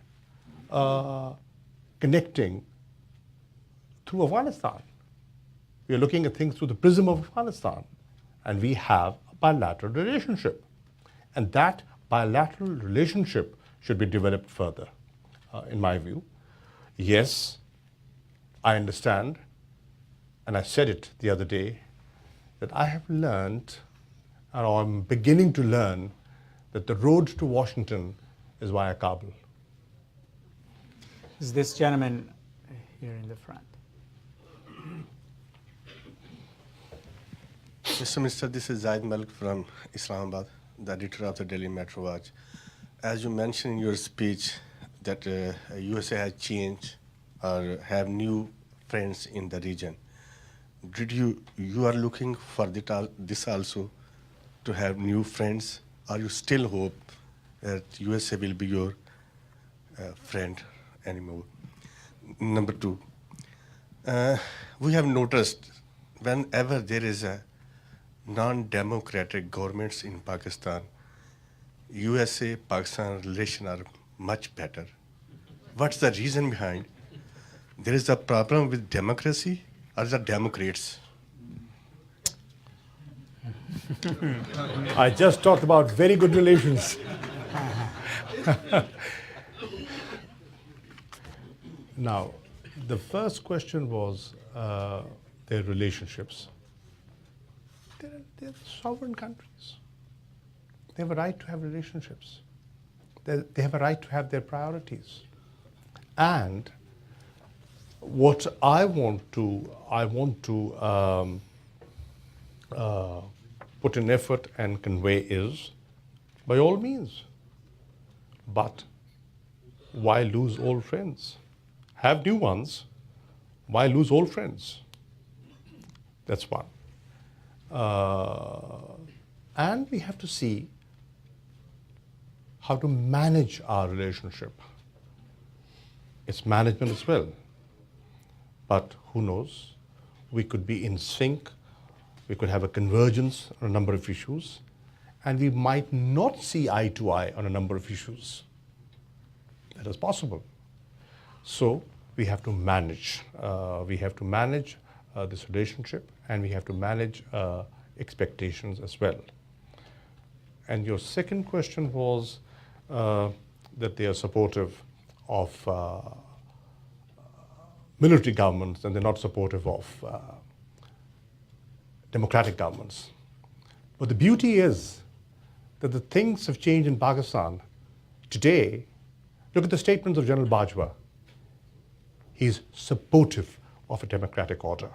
connecting through Afghanistan. We are looking at things through the prism of Afghanistan, and we have a bilateral relationship. And that bilateral relationship should be developed further, in my view. Yes, I understand, and I said it the other day, that I have learned, or I'm beginning to learn, that the road to Washington is via Kabul. Is this gentleman here in the front? Mr. Minister, this is Zaid Malik from Islamabad, the editor of the Daily Metro Watch. As you mentioned in your speech that USA has changed or have new friends in the region, you are looking for this also to have new friends, or you still hope that USA will be your friend anymore? Number two, we have noticed whenever there is a non-democratic governments in Pakistan, USA-Pakistan relations are much better. What's the reason behind? There is a problem with democracy or the Democrats? I just talked about very good relations. Now, the first question was their relationships. They're sovereign countries. They have a right to have relationships. They have a right to have their priorities. And what I want to put in effort and convey is, by all means, but why lose old friends? Have new ones. Why lose old friends? That's one. And we have to see how to manage our relationship. It's management as well. But who knows? We could be in sync. We could have a convergence on a number of issues. And we might not see eye to eye on a number of issues. That is possible. So we have to manage. This relationship, and we have to manage expectations as well. And your second question was that they are supportive of military governments and they're not supportive of democratic governments. But the beauty is that the things have changed in Pakistan. Today, look at the statements of General Bajwa. He's supportive of a democratic order.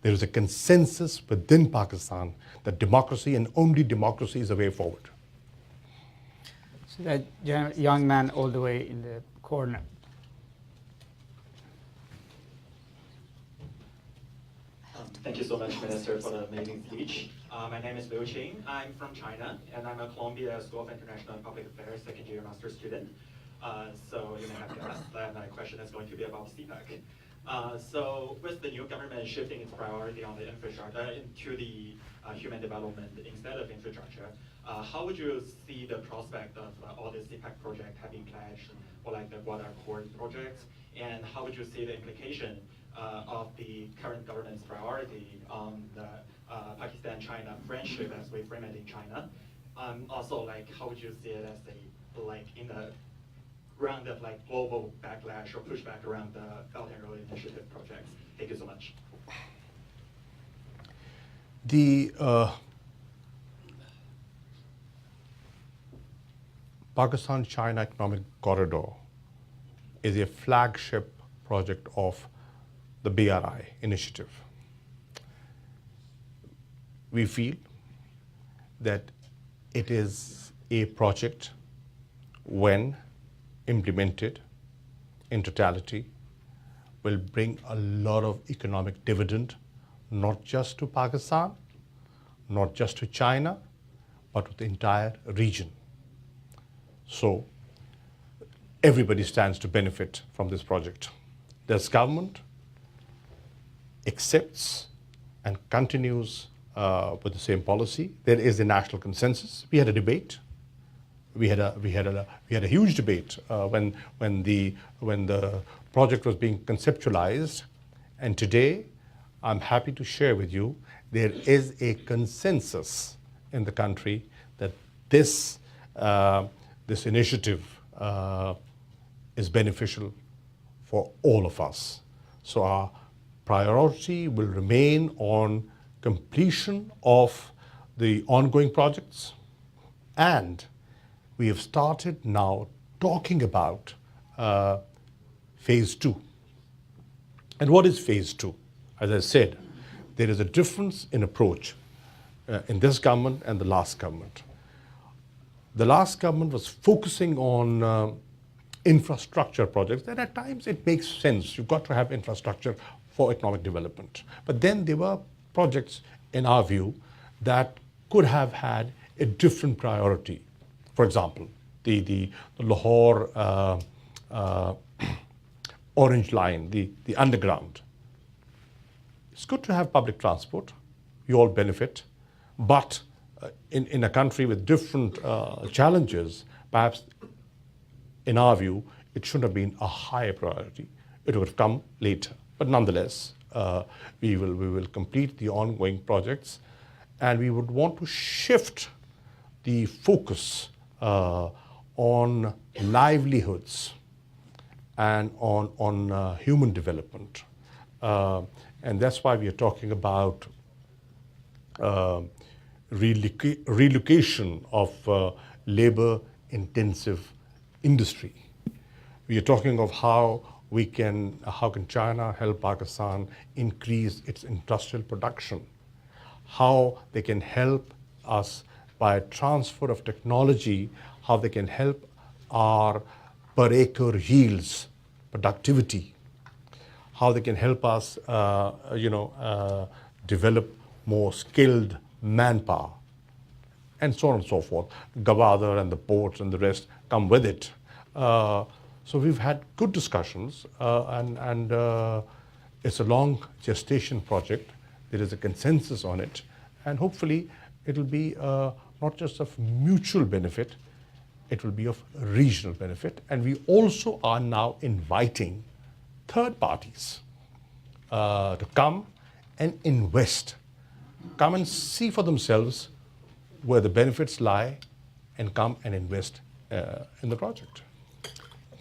There is a consensus within Pakistan that democracy and only democracy is the way forward. So that young man all the way in the corner. Thank you so much, Minister, for the amazing speech. My name is Liu Qing. I'm from China, and I'm a Columbia School of International and Public Affairs second-year master's student. So you may have guessed that my question is going to be about CPEC. So with the new government shifting its priority on the infrastructure into the human development instead of infrastructure, how would you see the prospect of all the CPEC projects having pledged, or like the what are core projects, and how would you see the implication of the current government's priority on the Pakistan-China friendship as we frame it in China? Also, like, how would you see it as a, like, in the round of like global backlash or pushback around the Belt and Road Initiative projects? Thank you so much. Pakistan-China Economic Corridor is a flagship project of the BRI initiative. We feel that it is a project when implemented in totality will bring a lot of economic dividend, not just to Pakistan, not just to China, but to the entire region. So everybody stands to benefit from this project. This government accepts and continues with the same policy. There is a national consensus. We had a debate. We had a huge debate when the project was being conceptualized, and today I'm happy to share with you there is a consensus in the country that this initiative is beneficial for all of us. So our priority will remain on completion of the ongoing projects, and we have started now talking about phase 2. And what is phase 2? As I said, there is a difference in approach in this government and the last government. The last government was focusing on infrastructure projects, and at times it makes sense. You've got to have infrastructure for economic development. But then there were projects, in our view, that could have had a different priority. For example, the Lahore Orange Line, the underground. It's good to have public transport. We all benefit. But in a country with different challenges, perhaps, in our view, it should have been a higher priority. It would have come later. But nonetheless, we will complete the ongoing projects, and we would want to shift the focus on livelihoods and on human development. And that's why we are talking about relocation of labor-intensive industry. We are talking of how can China help Pakistan increase its industrial production, how they can help us by transfer of technology, how they can help our per acre yields, productivity, how they can help us develop more skilled manpower, and so on and so forth. Gwadar and the ports and the rest come with it. So we've had good discussions, and it's a long gestation project. There is a consensus on it, and hopefully it'll be not just of mutual benefit, it will be of regional benefit. And we also are now inviting third parties to come and invest, come and see for themselves where the benefits lie, and come and invest in the project.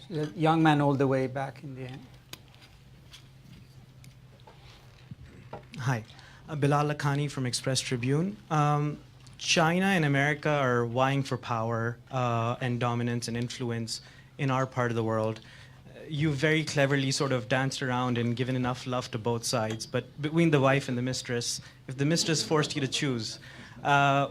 The young man all the way back in the end. Hi, Bilal Lakhani from Express Tribune. China and America are vying for power and dominance and influence in our part of the world. You very cleverly sort of danced around and given enough love to both sides, but between the wife and the mistress, if the mistress forced you to choose,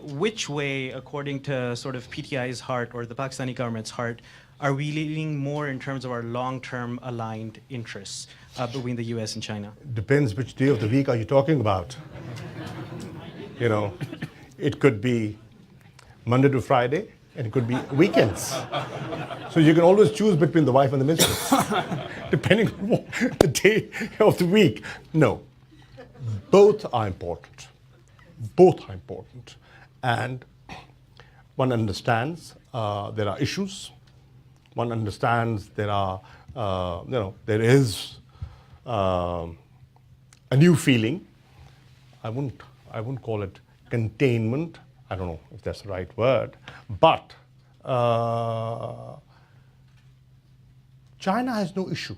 which way, according to sort of PTI's heart or the Pakistani government's heart, are we leaning more in terms of our long-term aligned interests between the US and China? Depends which day of the week are you talking about. You know, it could be Monday to Friday, and it could be weekends. So you can always choose between the wife and the mistress, depending on the day of the week. No, both are important. Both are important. And one understands there are issues. One understands there is a new feeling. I wouldn't call it containment. I don't know if that's the right word. But China has no issue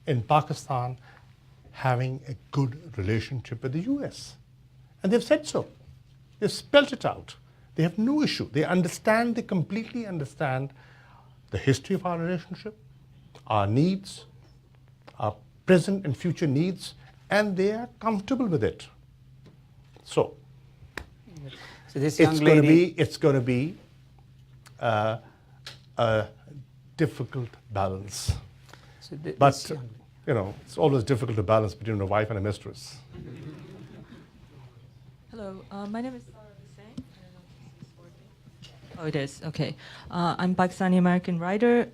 in Pakistan having a good relationship with the US. And they've said so. They've spelled it out. They have no issue. They understand, they completely understand the history of our relationship, our needs, our present and future needs, and they are comfortable with it. So this young lady, it's going to be a difficult balance. so But, you know, it's always difficult to balance between a wife and a mistress. Hello, my name is Sarah Hussain. I don't know if this is working. Oh, it is. Okay. I'm Pakistani-American writer.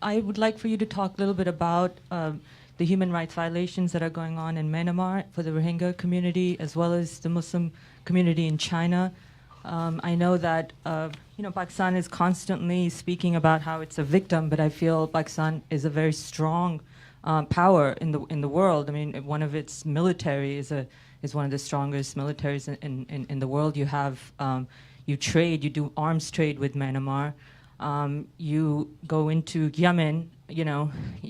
I would like for you to talk a little bit about the human rights violations that are going on in Myanmar for the Rohingya community, as well as the Muslim community in China. I know that Pakistan is constantly speaking about how it's a victim, but I feel Pakistan is a very strong power in the world. I mean, one of its military is one of the strongest militaries in the world. You have you do arms trade with Myanmar. You go into Yemen, you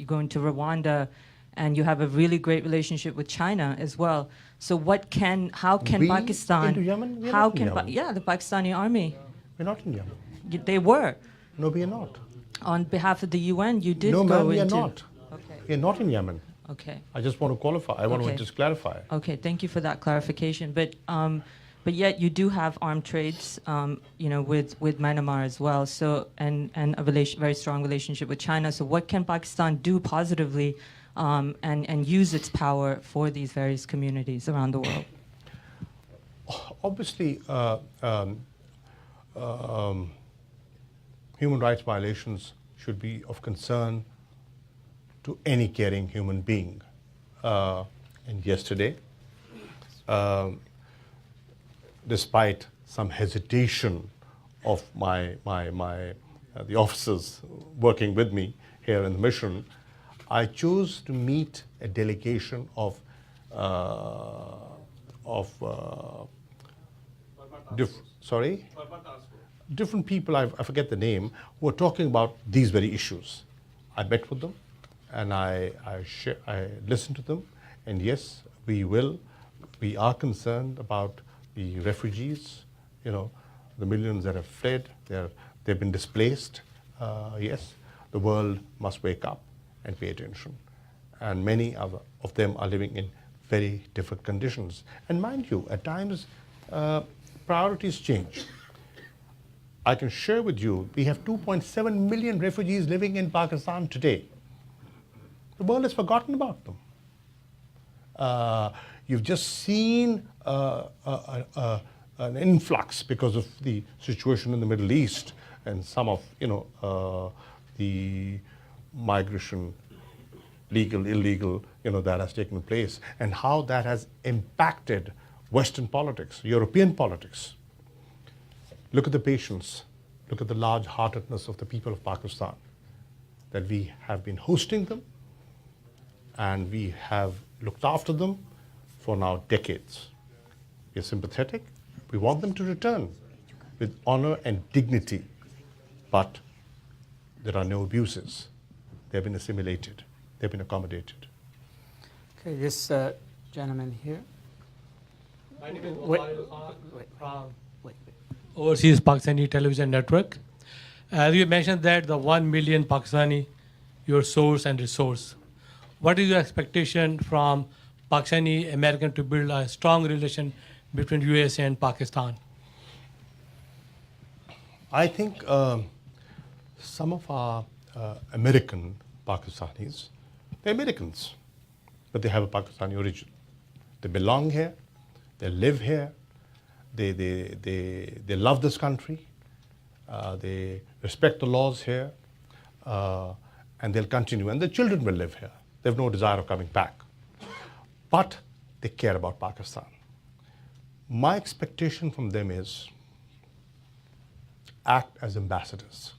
go into Rwanda, and you have a really great relationship with China as well. So how can Pakistan? Into Yemen? We're How not in can Yemen. the Pakistani army? We're not in Yemen. They were. No, we are not. On behalf of the UN, you did No, go ma'am, we are into. not. Okay. We are not in Yemen. Okay. I just want to qualify. I want to Okay. just clarify. Okay. Thank you for that clarification. But yet you do have armed trades, with Myanmar as well. So and a very strong relationship with China. So what can Pakistan do positively, and use its power for these various communities around the world? Obviously, human rights violations should be of concern to any caring human being. And yesterday, despite some hesitation of the officers working with me here in the mission, I chose to meet a delegation of different people, I forget the name, who are talking about these very issues. I met with them, and I listened to them, and yes, we are concerned about the refugees, the millions that have fled, they've been displaced. Yes, the world must wake up and pay attention. And many of them are living in very different conditions. And mind you, at times, priorities change. I can share with you, we have 2.7 million refugees living in Pakistan today. The world has forgotten about them. You've just seen an influx because of the situation in the Middle East and some of the migration, legal, illegal, that has taken place, and how that has impacted Western politics, European politics. Look at the patience, look at the large-heartedness of the people of Pakistan, that we have been hosting them, and we have looked after them for now decades. We are sympathetic. We want them to return with honor and dignity, but there are no abuses. They've been assimilated. They've been accommodated. okay, this gentleman here. My name is Wait, from wait. Overseas Pakistani Television Network. As you mentioned that the 1 million Pakistani, your source and resource. What is your expectation from Pakistani American to build a strong relation between USA and Pakistan? I think some of our American Pakistanis, they're Americans, but they have a Pakistani origin. They belong here, they live here, they love this country, they respect the laws here, and they'll continue. And the children will live here. They have no desire of coming back. But they care about Pakistan. My expectation from them is act as ambassadors.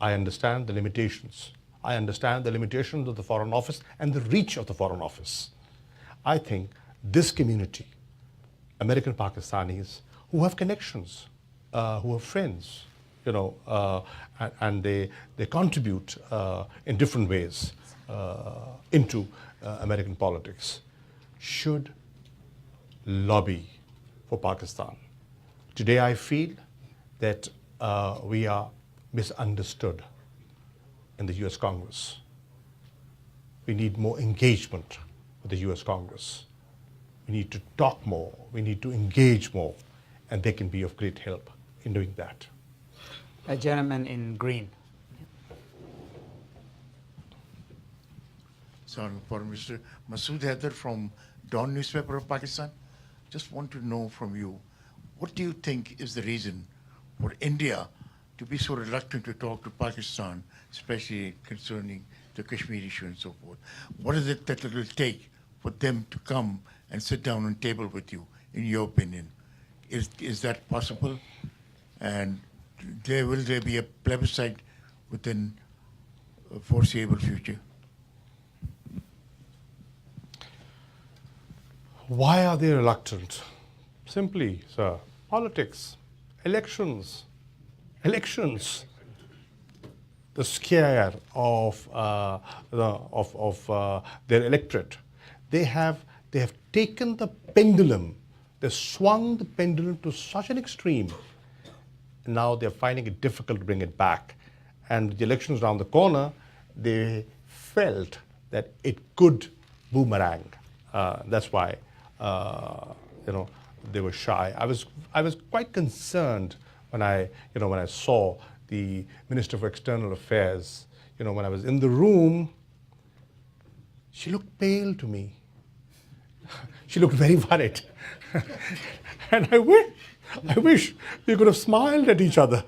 I understand the limitations. I understand the limitations of the Foreign Office and the reach of the Foreign Office. I think this community, American Pakistanis, who have connections, who have friends, and they contribute in different ways into American politics, should lobby for Pakistan Today I feel that we are misunderstood in the US Congress. We need more engagement with the US Congress. We need to talk more, we need to engage more, and they can be of great help in doing that. A gentleman in green. Sorry, Foreign Minister. Masood Haider from Dawn newspaper of Pakistan. Just want to know from you, what do you think is the reason for India to be so reluctant to talk to Pakistan, especially concerning the Kashmir issue and so forth? What is it that it will take for them to come and sit down on table with you, in your opinion? Is that possible? And will there be a plebiscite within a foreseeable future? Why are they reluctant? Simply, sir, politics, elections. The scare of their electorate. They have taken the pendulum. They swung the pendulum to such an extreme. And now they're finding it difficult to bring it back. And with the elections around the corner, they felt that it could boomerang. That's why they were shy. I was quite concerned when I saw the Minister for External Affairs. When I was in the room, she looked pale to me. She looked very worried. And I wish we could have smiled at each other.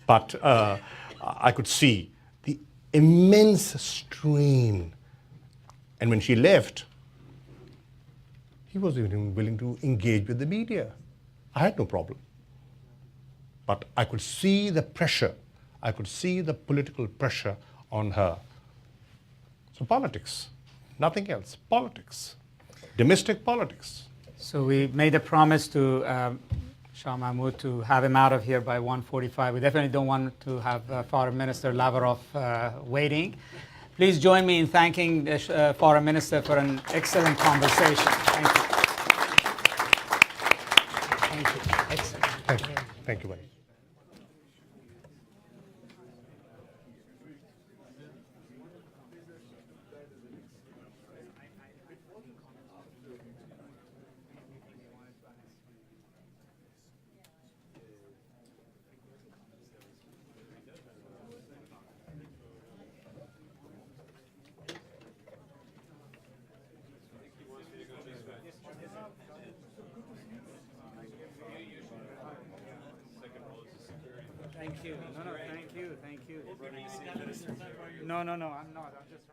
But I could see the immense strain. And when she left, he wasn't even willing to engage with the media. I had no problem. But I could see the pressure. I could see the political pressure on her. So politics, nothing else. Politics, domestic politics. So we made a promise to Shah Mahmood to have him out of here by 1:45. We definitely don't want to have Foreign Minister Lavrov waiting. Please join me in thanking the Foreign Minister for an excellent conversation. Thank you. Thank you. Excellent. Thank you. Thank you, buddy. Thank you. No, thank you. No, I'm not. I'm just